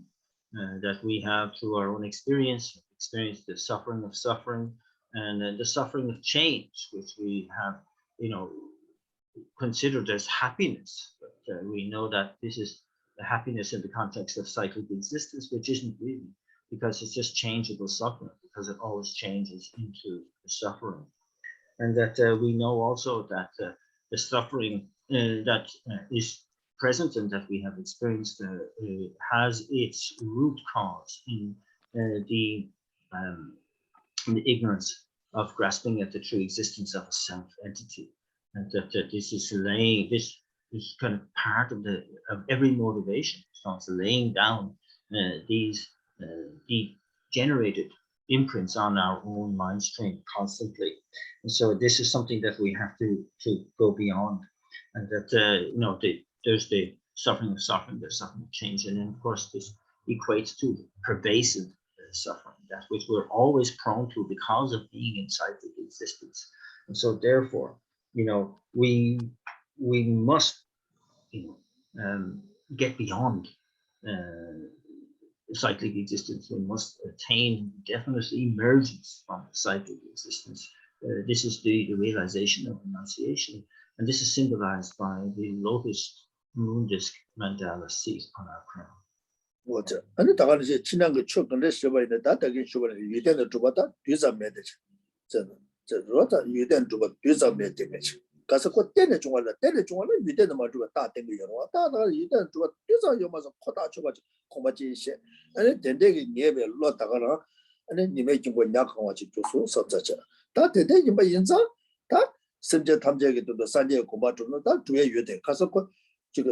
that we have through our own experience the suffering of suffering, and the suffering of change, which we have, considered as happiness. But we know that this is the happiness in the context of cyclic existence, which isn't really, because it's just changeable suffering, because it always changes into suffering. And that we know also that the suffering that is present and that we have experienced has its root cause in the ignorance of grasping at the true existence of a self-entity. And that this is laying, this kind of part of every motivation. So it's laying down these degenerated imprints on our own mind stream constantly. And so this is something that we have to go beyond. And that there's the suffering of suffering, there's suffering of change, and then of course this equates to pervasive suffering, that which we're always prone to because of being in cyclic existence. And so therefore, we must get beyond cyclic existence. We must attain definite emergence from cyclic existence. This is the realization of renunciation, and this is symbolized by the lotus moon disk mandala seat on our crown. 뭐죠? 아니 다가는 이제 지난 그 추근데 시바이네 다다긴 시바이네 유대는 주바다 뒤잡매되지. 저 로다 유대는 주바 뒤잡매되지. 가서 그 때내 중간에 유대는 맞주가 다 된거 여러 다다 유대는 주바 뒤잡 요마서 코다 줘가지고 고마지시. 아니 된대기 예배 로다가라 아니 님의 중고 약강와지 주소 섭자자. 다 된대기 뭐 인자 다 심지어 탐제기도 산제 고마주는 다 주에 유대 가서 그 지금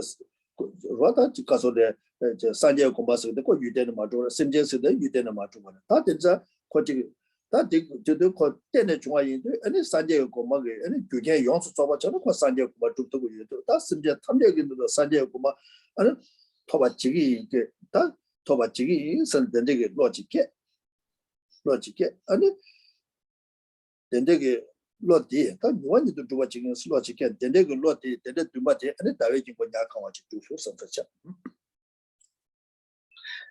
로다 가서데 저 산제 공부하는데 그 유대는 맞죠. 심지어서도 유대는 맞죠. 다 진짜 거기 다 저도 그 때내 중앙인데 아니 산제 공부하게 아니 교계 용수 잡아잖아. 그 산제 공부 좀도 유도 다 심지어 탐내기도 산제 공부 아니 토바지기 이게 다 토바지기 선된되게 로직게 아니 된되게 로디 다 누원이도 두바 지금 로직게 된되게 로디 된데 두바지 아니 다외진 거 약강와지 주소 선서자.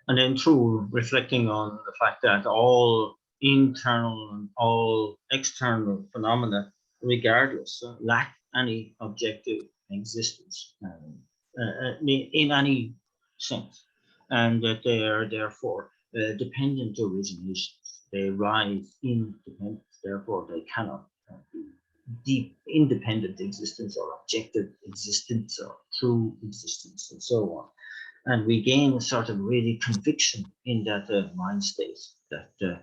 And then through reflecting on the fact that all internal and all external phenomena, regardless, lack any objective existence in any sense, and that they are therefore dependent originations. They rise in dependence, therefore they cannot be deep independent existence or objective existence or true existence and so on. And we gain a sort of really conviction in that mind state, that the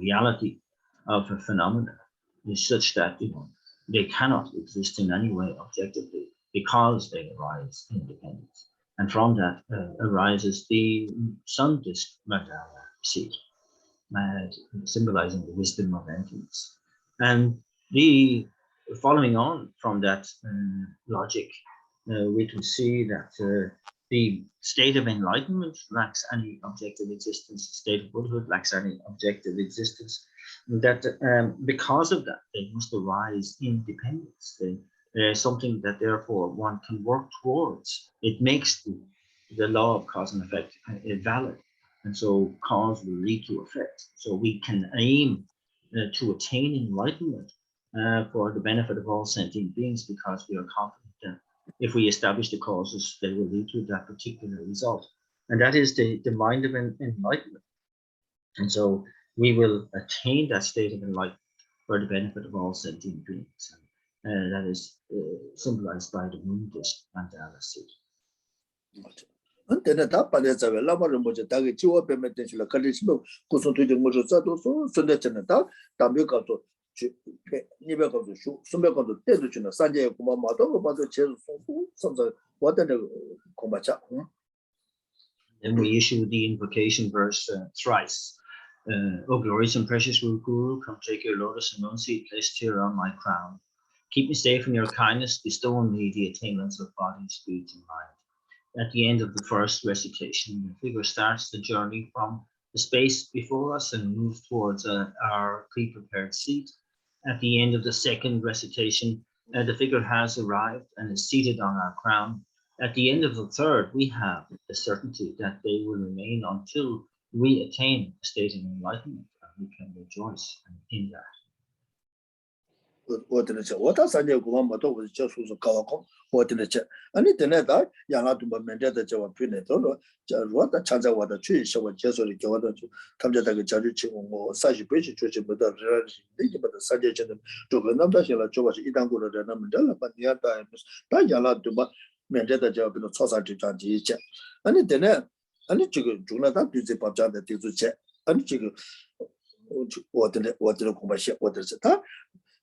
reality of a phenomena is such that they cannot exist in any way objectively because they arise in dependence. And from that arises the sun disk mandala seat, symbolizing the wisdom of emptiness. And following on from that logic, we can see that the state of enlightenment lacks any objective existence. The state of Buddhahood lacks any objective existence. That because of that, they must arise in dependence. There's something that therefore one can work towards. It makes the law of cause and effect valid. And so cause will lead to effect. So we can aim to attain enlightenment for the benefit of all sentient beings, because we are confident that if we establish the causes, they will lead to that particular result. And that is the mind of enlightenment. And so we will attain that state of enlightenment for the benefit of all sentient beings. And that is symbolized by the moon disk mandala seat. 안테나 다 빨래자벨 라마를 뭐지 다게 지워 빼면 되실라 칼리시도 고소 되는 거죠. 자도서 선대잖아. 다 담배 가도 니베 가도 숨베 가도 때도 주나 산제 고마마도 거 봐도 제일 선서 왔다는 고마자. Then we issue the invocation verse thrice. O glorious and precious Guru, come take your lotus and moon seat placed here on my crown. Keep me safe in your kindness, bestow on me the attainments of body, spirit, and mind. At the end of the first recitation, the figure starts the journey from the space before us and moves towards our pre-prepared seat. At the end of the second recitation, the figure has arrived and is seated on our crown. At the end of the third, we have the certainty that they will remain until we attain a state of enlightenment, and we can rejoice in that. What are Sunday Guamato was just was a Kawako, what in the chat. And it didn't die, Yana to Mended the Java Pinator, what the chance of the tree show just only go to Tamjaka Jaju or Sashi Bridge Church, but the suggestion to another Hilla Jova Idango the Namdella, but the other times, Yana to Mended the Java Society Janji. And it didn't, and it took Jonathan to the Paja that is to check, and it what the commercial what is it?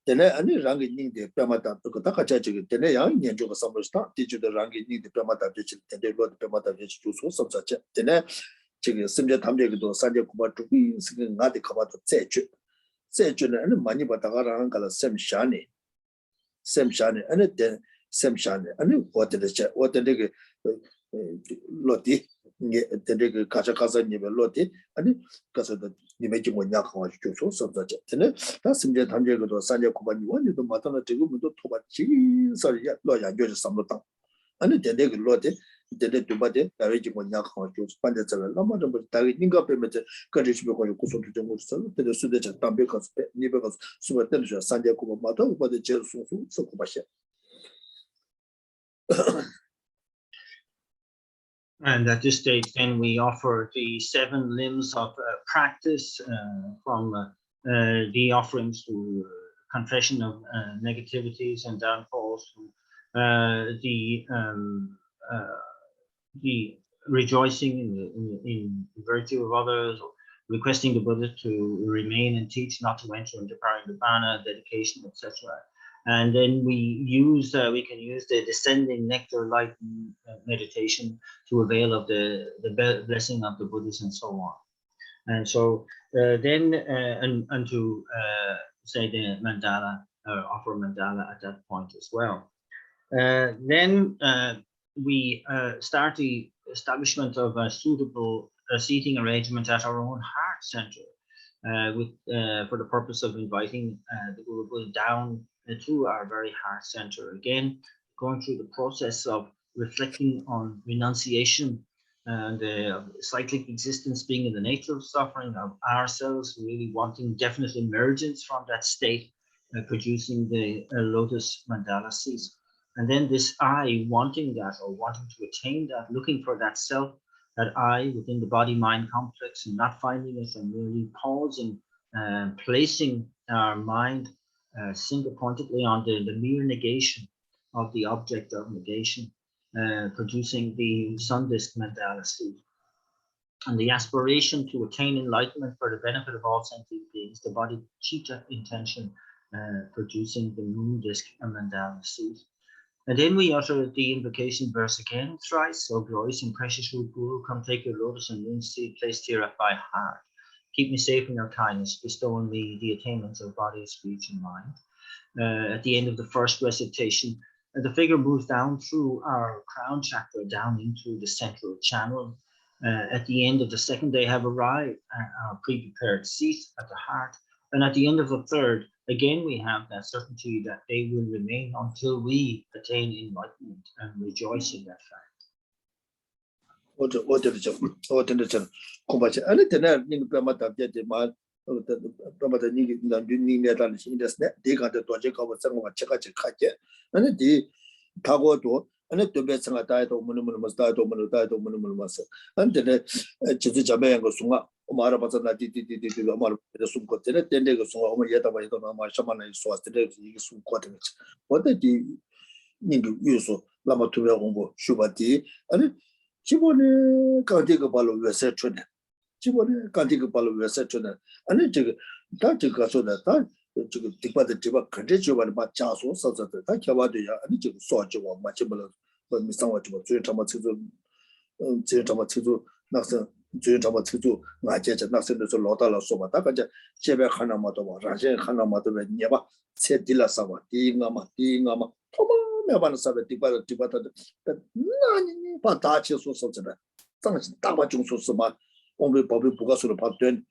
Then any ranking the Pamata to Takacha, then a young Yanjo summer start, teach you the ranking the Pamata, and they wrote the Pamata to some such. Then a chicken similar time to Sandia Kuba to be singing not the Kabata Sechun and money but Ankala Sem Shani, and then Sem Shani, and what did the chat, what the Lotti, the Kachakasa never Lotti, and because of the image when Yaka to so such. That's similar time to Sandia Kuba, you wanted the Matana to go to Tobachi, sorry, lawyer, you're some of them. And then they Lotti, they did to Bade, arranging when Yaka to spend it a lot of Ninga payment, courage because you could to the Sudan Tambicos, Nibacos, Subatensia, Sandia Kuba Mata, but the jail so Kubasha. And at this stage, then we offer the 7 limbs of practice from the offerings to confession of negativities and downfalls, the rejoicing in virtue of others, requesting the Buddha to remain and teach, not to enter into Parinibbana, dedication, etc. And then we can use the descending nectar light meditation to avail of the blessing of the Buddhas and so on. And so then and to say the mandala, offer mandala at that point as well. Then we start the establishment of a suitable seating arrangement at our own heart center, for the purpose of inviting the Guru Buddha down to our very heart center. Again, going through the process of reflecting on renunciation and cyclic existence being in the nature of suffering, of ourselves really wanting definite emergence from that state, producing the lotus mandala seat. And then this I wanting that, or wanting to attain that, looking for that self, that I within the body-mind complex, and not finding it, and really pausing, placing our mind single-pointedly on the mere negation of the object of negation, producing the sun disk mandala seat. And the aspiration to attain enlightenment for the benefit of all sentient beings, the bodhicitta intention, producing the moon disk mandala seat. And then we utter the invocation verse again thrice. O glorious and precious root Guru, come take your lotus and moon seed placed here at my heart. Keep me safe in your kindness, bestow on me the attainments of body, speech, and mind. At the end of the first recitation, the figure moves down through our crown chakra, down into the central channel. At the end of the second, they have arrived at our pre-prepared seat at the heart. And at the end of the third, again, we have that certainty that they will remain until we attain enlightenment, and rejoice in that fact. What did the Kubacha? And it didn't Pamata get the man. Pamata in the snap, they got the Dojek of some Chakacha, and the Tago, and it to be some title, Monument, title, Monument, and then Chizabe and Gosuma, Omara Pasana did the Sumko, then they go so yet away on my shaman and so as today, some quaterniks. What did you need to use Lama to Rombo, Shubati, and Chibone can't take a ball of reception. Chibone can't take a ball of reception, and it took that so that time. Take by the Tiba Kadiju and Machaso, so that the Takawadi and you saw you were much better, but Miss Sawachi, Tamatizu, Namasa, 주요 잡아 추주 나제자 나선에서 로다라 소바 다가자 제베 하나마도 봐 라제 하나마도 봐 녀바 세딜라 사바 띵가마 토마메바는 사베 디바다 나니 바다치 소소잖아 당신 다바 중소스마 오늘 법이 부가수로 받된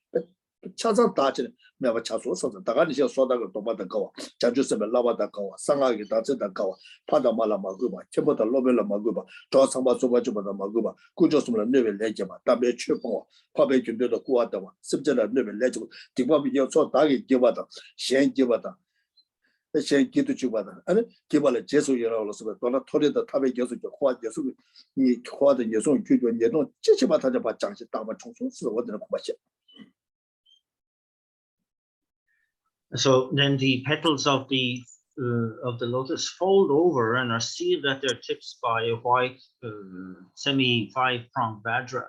차장 다치 내가 차소서 다가니 저 소다가 도바다 가와 자주스베 라바다 가와 상하게 다츠다 가와 파다말라 마고바 쳔보다 로벨라 마고바 저 상바 소바주바다 마고바 구조스물 네벨 레제마 담베 최봉 파베 준비도 구하다와 습제라 네벨 레제 디바비 저 다게 기바다 셴기바다 셴기도 주바다 아니 기발에 제소이라로서 도나 토리다 타베 계속 호화 계속 이 호화의 예송 규조 예동 지치바다 봐 장시 다바 총총스 어디는 고바시. So then the petals of the lotus fold over and are sealed at their tips by a white semi-five-pronged vajra.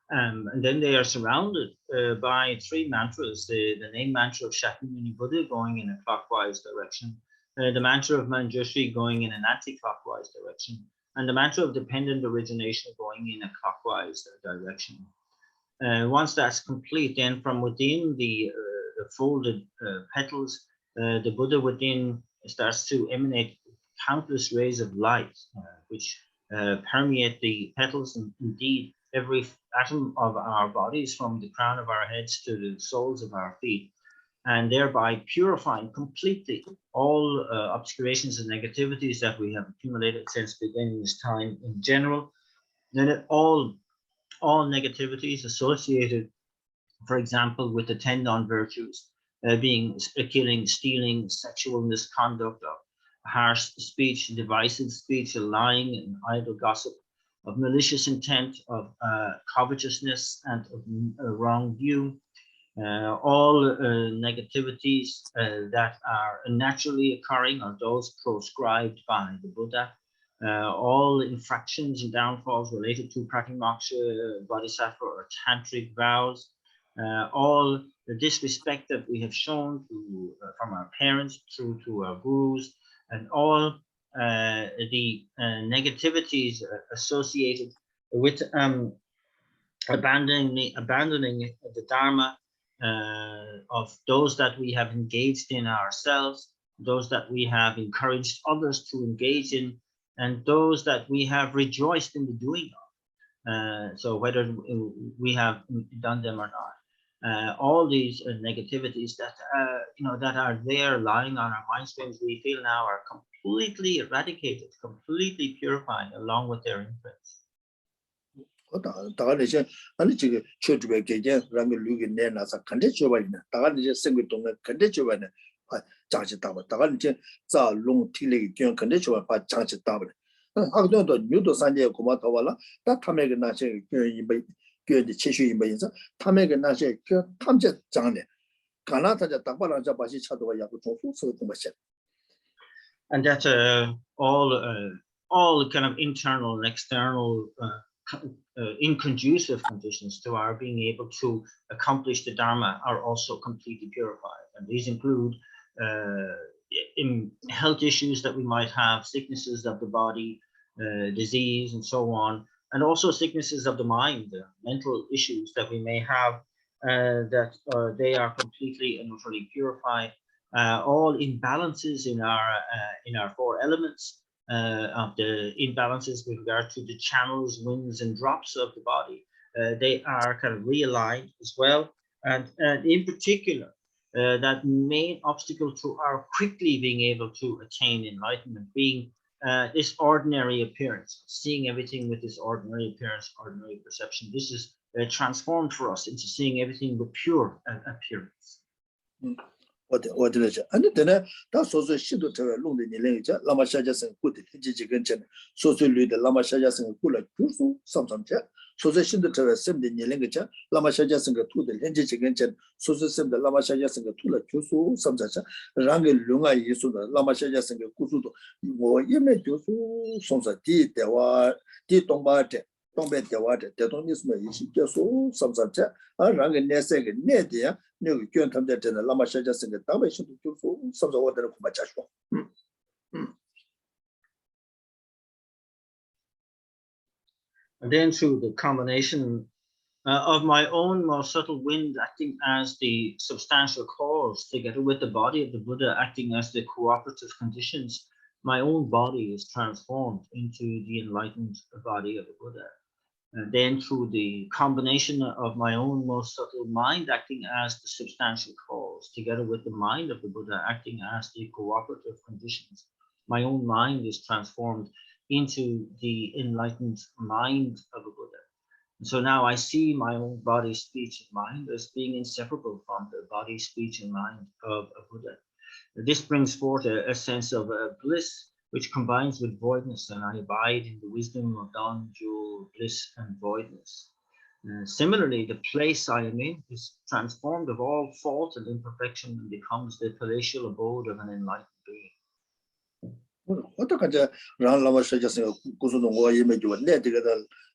And then they are surrounded by three mantras, the name mantra of Shakyamuni Buddha going in a clockwise direction, the mantra of Manjushri going in an anti-clockwise direction, and the mantra of dependent origination going in a clockwise direction. Once that's complete, then from within the folded petals, the Buddha within starts to emanate countless rays of light, which permeate the petals and indeed every atom of our bodies, from the crown of our heads to the soles of our feet, and thereby purifying completely all obscurations and negativities that we have accumulated since beginning this time in general. Then all negativities associated, for example, with the 10 non-virtues, being killing, stealing, sexual misconduct, of harsh speech, divisive speech, lying and idle gossip, of malicious intent, of covetousness, and of wrong view, all negativities that are naturally occurring are those proscribed by the Buddha. All infractions and downfalls related to Pratimoksha, Bodhisattva, or tantric vows, all the disrespect that we have shown to, from our parents through to our gurus, and all the negativities associated with abandoning the Dharma of those that we have engaged in ourselves, those that we have encouraged others to engage in, and those that we have rejoiced in the doing of. So whether we have done them or not, all these negativities that that are there lying on our mind streams, we feel now are completely eradicated, completely purified, along with their imprints. 아니 지금 최주배 개개 라면 루기 내나서 간대 줘봐이나 다가 이제 생각 동안 간대 줘봐네 장치 따봐 다가 이제 자롱 틸레기 견 간대 줘봐 봐 장치 따봐 아그도 뉴도 산제 고마 더발라 다 탐에게 나세 교이 교의 체슈 임바인서 탐에게 나세 교 탐제 장네 가나타자 딱발라 잡아시 차도가 야고 총수서 동바시. And that's all kind of internal and external inconducive conditions to our being able to accomplish the Dharma are also completely purified. And these include in health issues that we might have, sicknesses of the body, disease, and so on, and also sicknesses of the mind, mental issues that we may have, that they are completely and utterly purified. All imbalances in our four elements, of the imbalances with regard to the channels, winds, and drops of the body, they are kind of realigned as well. And in particular, that main obstacle to our quickly being able to attain enlightenment being this ordinary appearance, seeing everything with this ordinary appearance, ordinary perception. This is transformed for us into seeing everything with pure appearance. 어디래죠? 아니 되네. 다 소소 시도 저에 롱데 니랭이자 라마샤자선 꾸데 지지근전 소소류데 라마샤자선 꾸라 주수 삼삼제 소소 시도 저에 셈데 니랭이자 라마샤자선 투데 현지지근전 소소 셈데 라마샤자선 투라 주수 삼자자 랑게 룽아 예수다 라마샤자선 꾸수도 뭐 예메 주수 송사디 대와 디 동바데 동배 대화데 대동니스메 이시 계속 삼삼제 아 랑게 내세게 내디야 And then through the combination of my own more subtle wind acting as the substantial cause, together with the body of the Buddha acting as the cooperative conditions, my own body is transformed into the enlightened body of the Buddha. And then through the combination of my own most subtle mind acting as the substantial cause, together with the mind of the Buddha acting as the cooperative conditions, my own mind is transformed into the enlightened mind of a Buddha. And so now I see my own body, speech, and mind as being inseparable from the body, speech, and mind of a Buddha. This brings forth a sense of bliss, which combines with voidness, and I abide in the wisdom of non-dual bliss and voidness. Similarly, the place I am in is transformed of all fault and imperfection and becomes the palatial abode of an enlightened being. 어떡하지? 랑라마 세자서 구수도 뭐 이메 줘. 내 되게다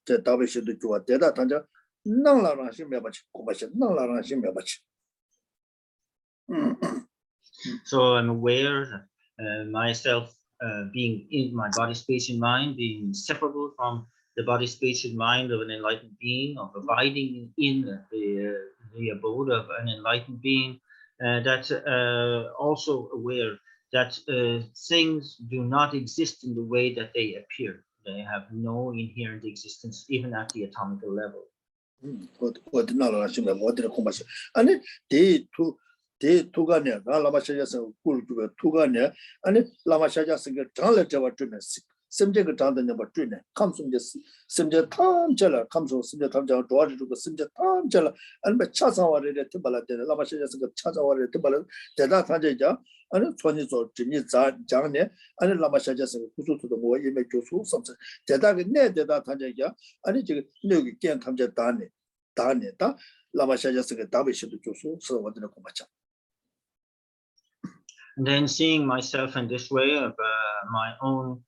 제 다베시도 줘. 대다 단자 낭라랑 심해바치 고바시 낭라랑 심해바치. So I'm aware myself being in my body, speech, and mind, being separable from the body, speech, and mind of an enlightened being, of abiding in the abode of an enlightened being, that also aware that things do not exist in the way that they appear. They have no inherent existence, even at the atomical level. 어디 나라랑 심해 어디를 공부하시. 아니 대 투가네 라마샤자서 꿀주가 투가네 아니 라마샤자서 그 장을 잡아 주네 심제가 장되는 거 주네 감성제 심제 탐절라 감성 심제 탐절 도와주고 심제 탐절라 아니 차상와를 뜻발한테 라마샤자서 그 차상와를 뜻발 대다 타제자 아니 손이서 진이 장네 아니 라마샤자서 구수도 뭐 이메 교수 섬서 대다가 내 대다 타제자 아니 지금 여기 깨 탐제 다네다 라마샤자서 그 다베시도 교수 서원들 공부하자. And then seeing myself in this way of my own,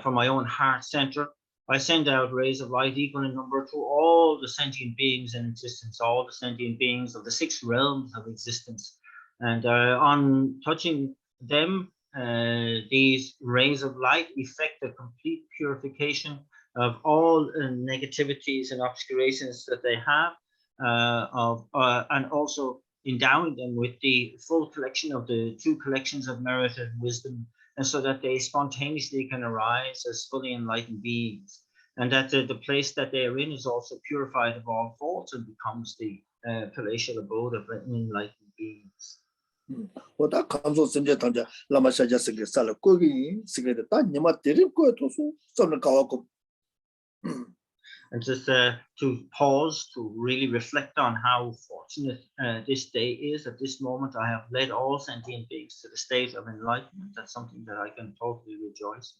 from my own heart center, I send out rays of light equal in number to all the sentient beings in existence, all the sentient beings of the 6 realms of existence. And on touching them, these rays of light effect a complete purification of all negativities and obscurations that they have, and also endowing them with the full collection of the 2 collections of merit and wisdom, and so that they spontaneously can arise as fully enlightened beings, and that the place that they are in is also purified of all faults and becomes the palatial abode of enlightened beings. 오다 감소 심제 탐자 라마샤자스게 살아 거기 시게다 다 니마 데릴 거에 도서 썸을 가고 And just to pause, to really reflect on how fortunate this day is. At this moment, I have led all sentient beings to the state of enlightenment. That's something that I can totally rejoice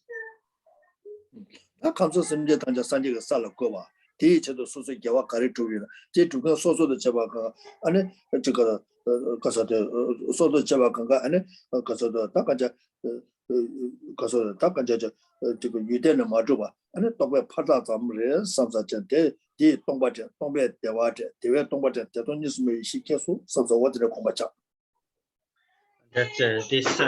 in. 나 감소 심제 탐자 산지가 살아 거와 대체도 소소 개와 가르쳐위나 제 두가 소소도 잡아가 아니 저거 가서도 소도 잡아가 아니 가서도 딱가자 가서 딱가자 저거 유대는 맞어봐 아니 또왜 파다 잠을 삼사전데 이 동바제 동배 대화제 대외 동바제 대동니스미 시켜서 삼사와들의 공부자 that this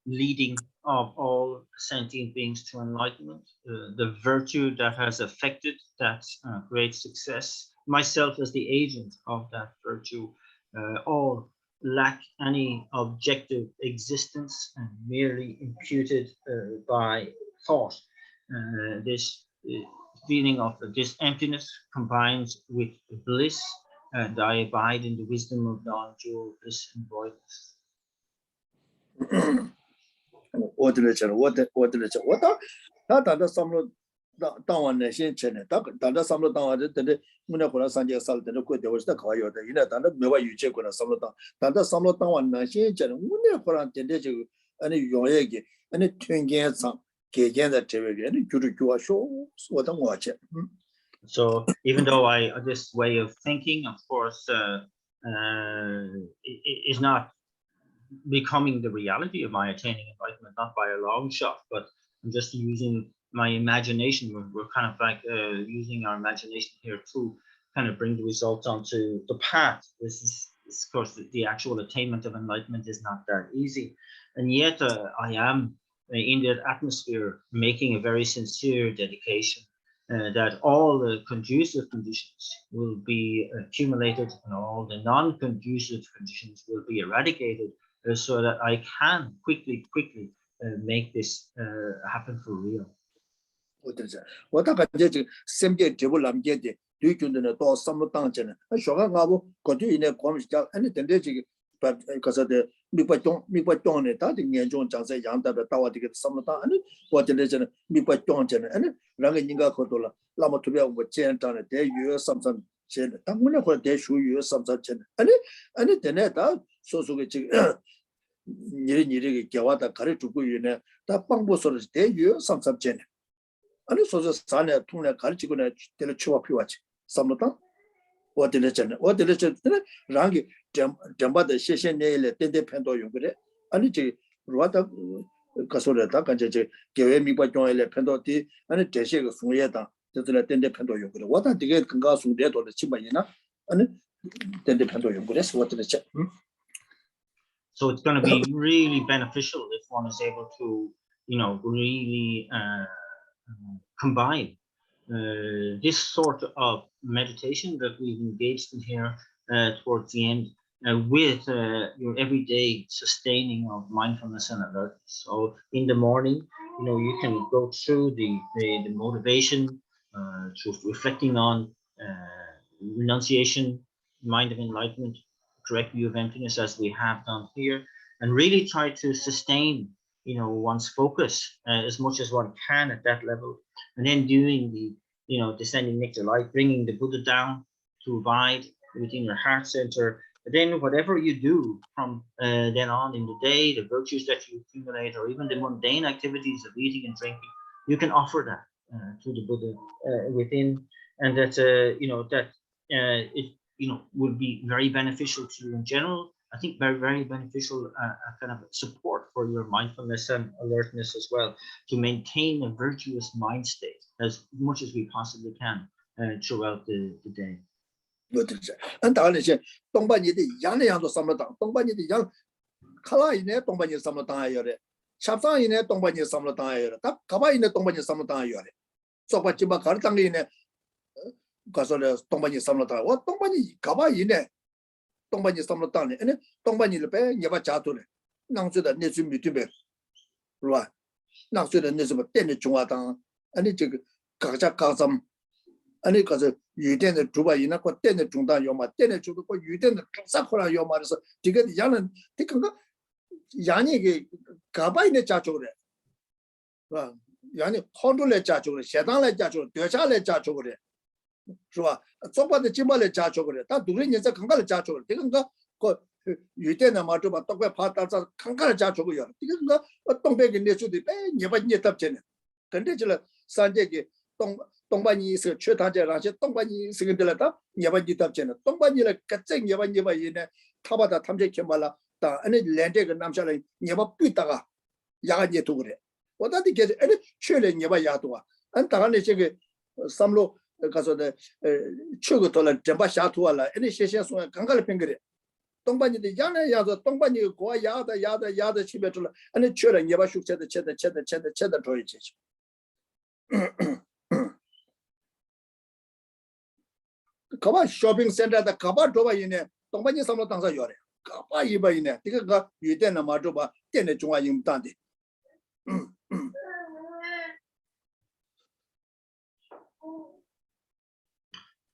leading of all sentient beings to enlightenment, the virtue that has affected that great success, myself as the agent of that virtue, all lack any objective existence and merely imputed by thought. This feeling of this emptiness combines with bliss, and I abide in the wisdom of non-dual bliss and voidness. 어디래처럼 왔다 다다 삼로 당원내 신체네 다다 삼로 당원데 문에 보라 산지가 살 때는 그 되어서 가요다 이나 다다 매와 유체거나 삼로 다다 삼로 당원내 신체는 문에 보라 때데 저 아니 용액이 아니 튕겨서 개개의 제외에 주로 교화쇼 어떤 거지. So even though this way of thinking, of course, is not becoming the reality of my attaining enlightenment, not by a long shot, but I'm just using my imagination. We're kind of like using our imagination here to kind of bring the results onto the path. This is of course, the actual attainment of enlightenment is not that easy. And yet I am in that atmosphere making a very sincere dedication. that all the conducive conditions will be accumulated and all the non-conducive conditions will be eradicated, so that I can quickly make this happen for real. because the mi pa tong ne ta de ngen jong jang se yang da da wa de ge sam ta ani wa de le chen mi pa tong chen ani rang ge ning ga ko to la ma tu bia wo chen ta ne de yu sam sam chen ta mu ne ko de shu yu sam sam chen ani de ne da so so ge ji ni ge ge wa da ga re tu gu yu ne da pang bo so de yu sam sam chen ani so so sa ne tu ne ga ji gu ne de le chu wa pi wa chi sam ta wa de le chen rang ge demba de xie ne le de pendo yung gre ani ji ruwa da ka so le da kan je ge we mi ba jong le pendo ti ani de xie ge song ye da de le de pendo yung gre wa da de ge ga su de do de chi ba yin na ani de pendo yung gre so de che. So it's going to be really beneficial if one is able to, really combine this sort of meditation that we've engaged in here towards the end with your everyday sustaining of mindfulness and alertness. So in the morning, you can go through the motivation, through reflecting on renunciation, mind of enlightenment, correct view of emptiness, as we have done here, and really try to sustain one's focus as much as one can at that level, and then doing the descending nectar light, bringing the Buddha down to abide within your heart center. And then whatever you do from then on in the day, the virtues that you accumulate, or even the mundane activities of eating and drinking, you can offer that to the Buddha within, and that it would be very beneficial to you in general. I think very, very beneficial kind of support for your mindfulness and alertness as well, to maintain a virtuous mind state as much as we possibly can throughout the day. And Tongba the Yan to Samata, Tongba the young Kala in it, Tongba Samata Yore, Chapta in it, Tongba Samata Yore, Kaba in it, Tongba Samata Yore. So what you Kartang in it, Gasola, Tongba Samata, what Tongba Kaba in it, Tongba Samata, and Tongba Lepe, Yava Chatule, Nang to the Nizum Tube, right? Nang to the Nizum Tenny Chuatan, and it Kaja Kazam. And it because you didn't the Juba, you know what, then the Junda Yoma, then the Juba, you didn't Sakura Yoma, to get Yan, take Yani Kaba in the Chachore. Yani Hondule Chachore, Shadale Chachore, Dechale Chachore. So, so what the Chimale Chachore, that doing is a Kankala Chachore, didn't go. You didn't a matter about talk part of Kankala Chachore, didn't go, but don't beg in the city, never yet up Chen. Conditional Sanjay Tongbanyi is a Chetaja, Tongbanyi is a delata, Yavaji Tapchen, Tongbanyi like Katsing Yavanya in a Tabata Tamje Kemala, and it landed and Namshala, Yavaputaga, Yagatore. What that get any children Yavayatua, and Tarane Samlo, because of the Chugotola, Jambashatuala, any Shesha, Kankala Pingre. Tongbanyi the Yana Yada, Tongbanyi, Goa Yada, Yada Chibetula, and the children Yavashu said the cheddar toys. Kaba shopping center the Kaba Doba in a Tongbanyi Samotanga Yore. Kaba Iba in a Tika, you then a Madoba, then a Chua Yim Tandi.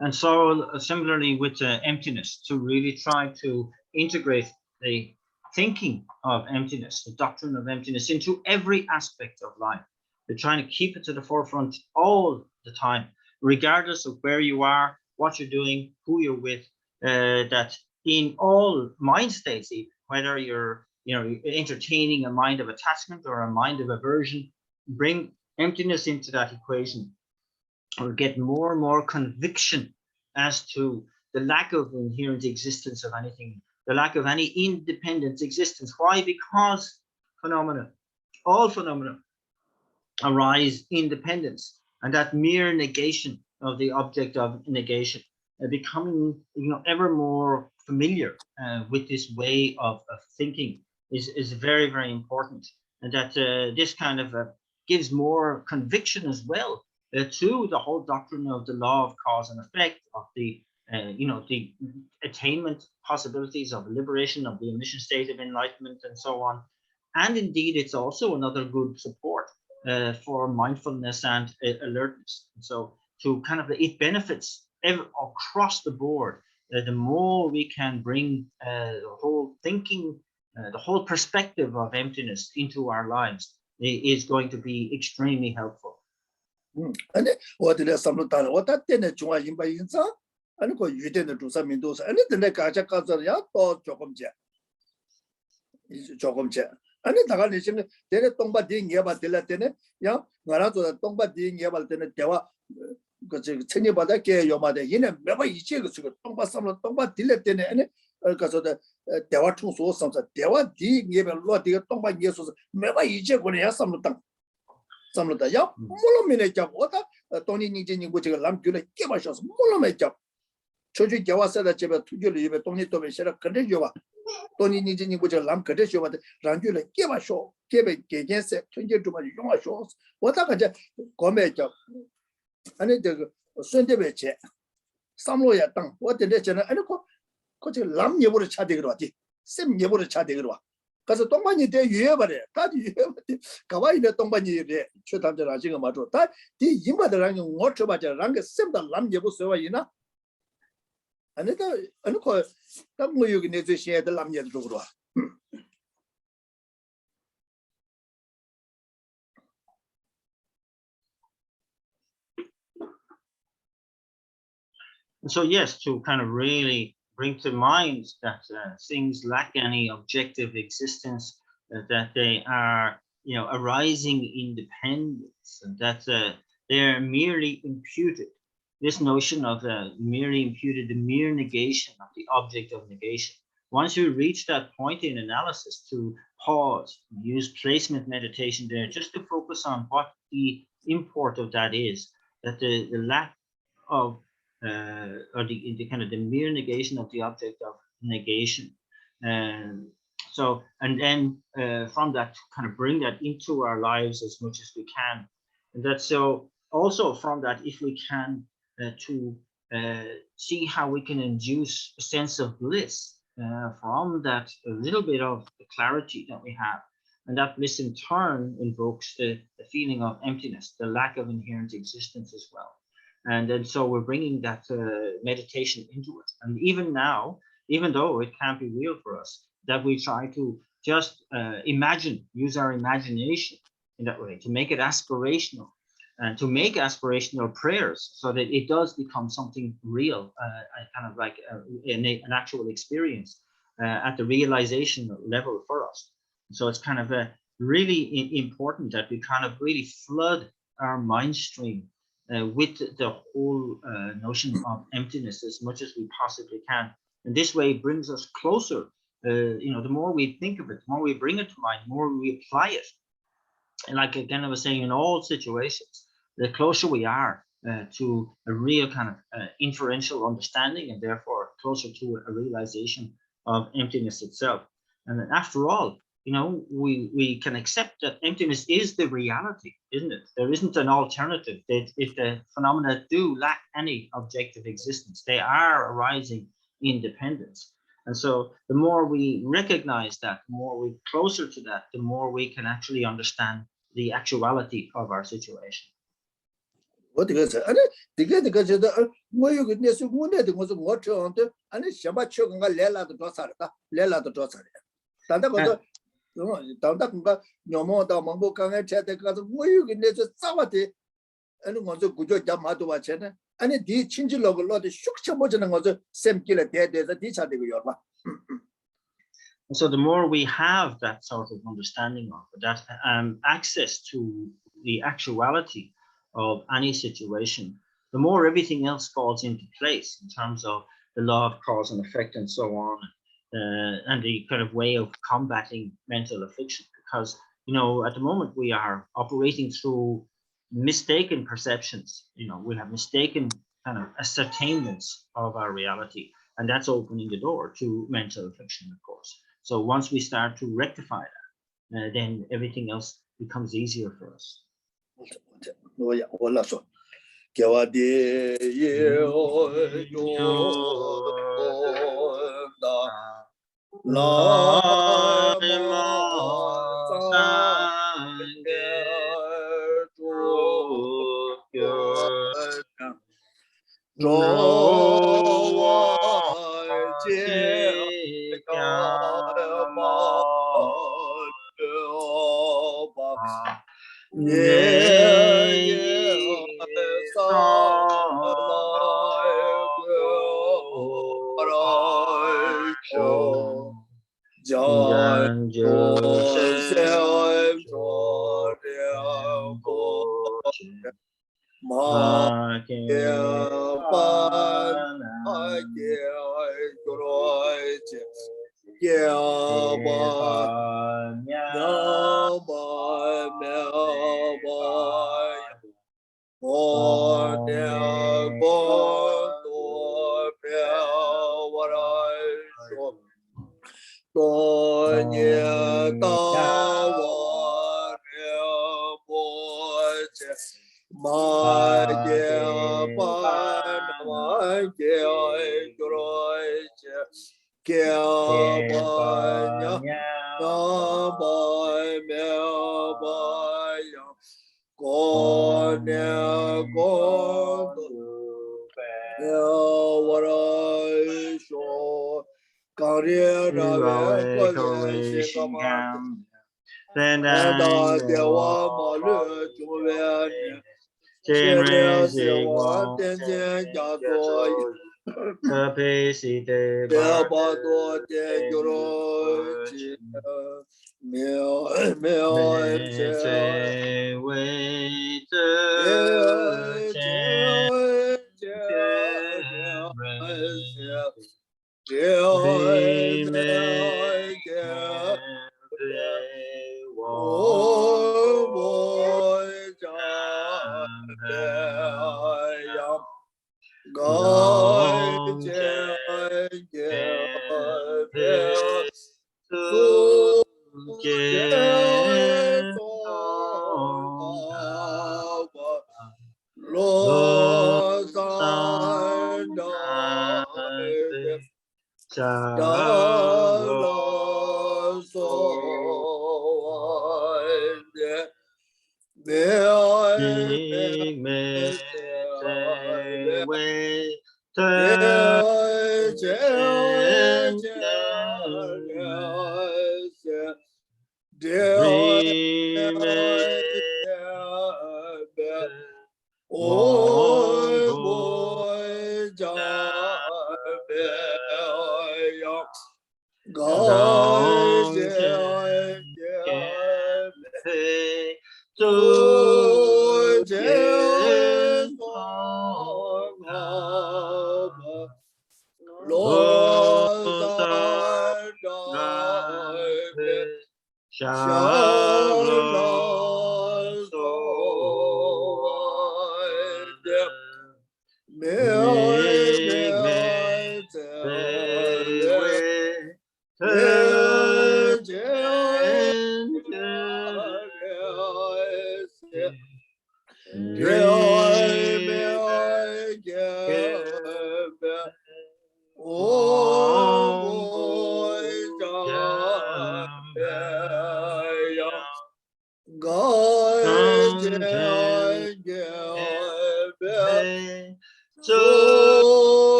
And so similarly with emptiness, to really try to integrate the thinking of emptiness, the doctrine of emptiness, into every aspect of life. They're trying to keep it to the forefront all the time, regardless of where you are, what you're doing, who you're with, that in all mind states, whether you're entertaining a mind of attachment or a mind of aversion, bring emptiness into that equation, or get more and more conviction as to the lack of inherent existence of anything, the lack of any independent existence. Why? Because all phenomena arise in dependence, and that mere negation of the object of negation, becoming ever more familiar with this way of thinking is very, very important, and that this kind of gives more conviction as well to the whole doctrine of the law of cause and effect, of the the attainment possibilities of liberation, of the omniscient state of enlightenment, and so on. And indeed, it's also another good support for mindfulness and alertness. And so, to kind of, it benefits across the board. The more we can bring the whole thinking, the whole perspective of emptiness into our lives, is going to be extremely helpful. And what is something what that then join by inside? And go you didn't do some windows, and then the Gaja Kazaria or Jocomja. Is Jocomja. And the Taganism, then a tomba ding about the Latine, young Marato, the tomba ding about the Deva, because tell you about that, your mother, you never each year to tomba some tomba dilatine, and because of the Deva two sources, Deva ding gave a lot of tomba years, never each year when he has some of them. Some of the young Molomine job, what Tony Nijin, which a lamp, you give us Molome job. Choji Jawa said that you have to Tony to be said a Kadejova. Tony Nijin, which a lamp Kadejova, Rangula, give a show, give a against 20 to my young shows. What I can comment job. And it Sunday check. Some lawyer tongue, what the legend, and coach a lamb you would have chatted about it. Sim you would have chatted about. Because the Tombani day you ever there, that you have Kawaii the Tombani there, should have the Rajing Mato. That the Yima the Rang watch about the Rang, sim the lamb you so enough. And it course, that more you can share the lamb yet. So yes, to kind of really bring to mind that things lack any objective existence, that they are, arising independence, and that they are merely imputed. This notion of merely imputed, the mere negation of the object of negation. Once you reach that point in analysis, to pause, use placement meditation there, just to focus on what the import of that is, that the lack of or the kind of the mere negation of the object of negation. And then from that, kind of bring that into our lives as much as we can. And that's so also from that, if we can, to see how we can induce a sense of bliss from that, a little bit of the clarity that we have. And that bliss in turn invokes the feeling of emptiness, the lack of inherent existence as well. And then so we're bringing that meditation into it. And even now, even though it can't be real for us, that we try to just use our imagination in that way, to make it aspirational, and to make aspirational prayers so that it does become something real, kind of like an actual experience at the realization level for us. So it's kind of really important that we kind of really flood our mind stream with the whole notion of emptiness as much as we possibly can. And this way it brings us closer. The more we think of it, the more we bring it to mind, the more we apply it. And like again, I was saying, in all situations, the closer we are to a real kind of inferential understanding, and therefore closer to a realization of emptiness itself. And after all, we can accept that emptiness is the reality, isn't it? There isn't an alternative. If the phenomena do lack any objective existence, they are arising in dependence. And so the more we recognize that, the more we're closer to that, the more we can actually understand the actuality of our situation. What is it? And the you could miss one that was a watcher on the and it's Shabbat Choga Lela the Dossarta, Lela the Dossar. Tanda Nomo da Mambo Kanga chat because you can miss Savati and was a good Yamato Chena, and it did change a lot of Shukshamojan was the same killer dead as a teacher. So the more we have that sort of understanding of that, access to the actuality of any situation, the more everything else falls into place in terms of the law of cause and effect and so on, and the kind of way of combating mental affliction. Because, at the moment we are operating through mistaken perceptions. We have mistaken kind of ascertainments of our reality, and that's opening the door to mental affliction, of course. So once we start to rectify that, then everything else becomes easier for us. Kewade Yo La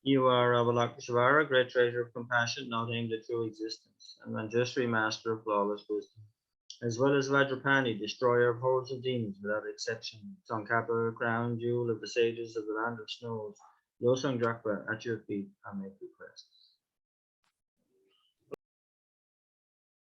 You are Avalokiteshvara, great treasure of compassion, noting the true existence, and Manjushri, master of flawless wisdom, as well as Vajrapani, destroyer of hordes of demons without exception, Tsongkhapa, crown jewel of the sages of the land of snows, Losang Drakpa, at your feet I make requests.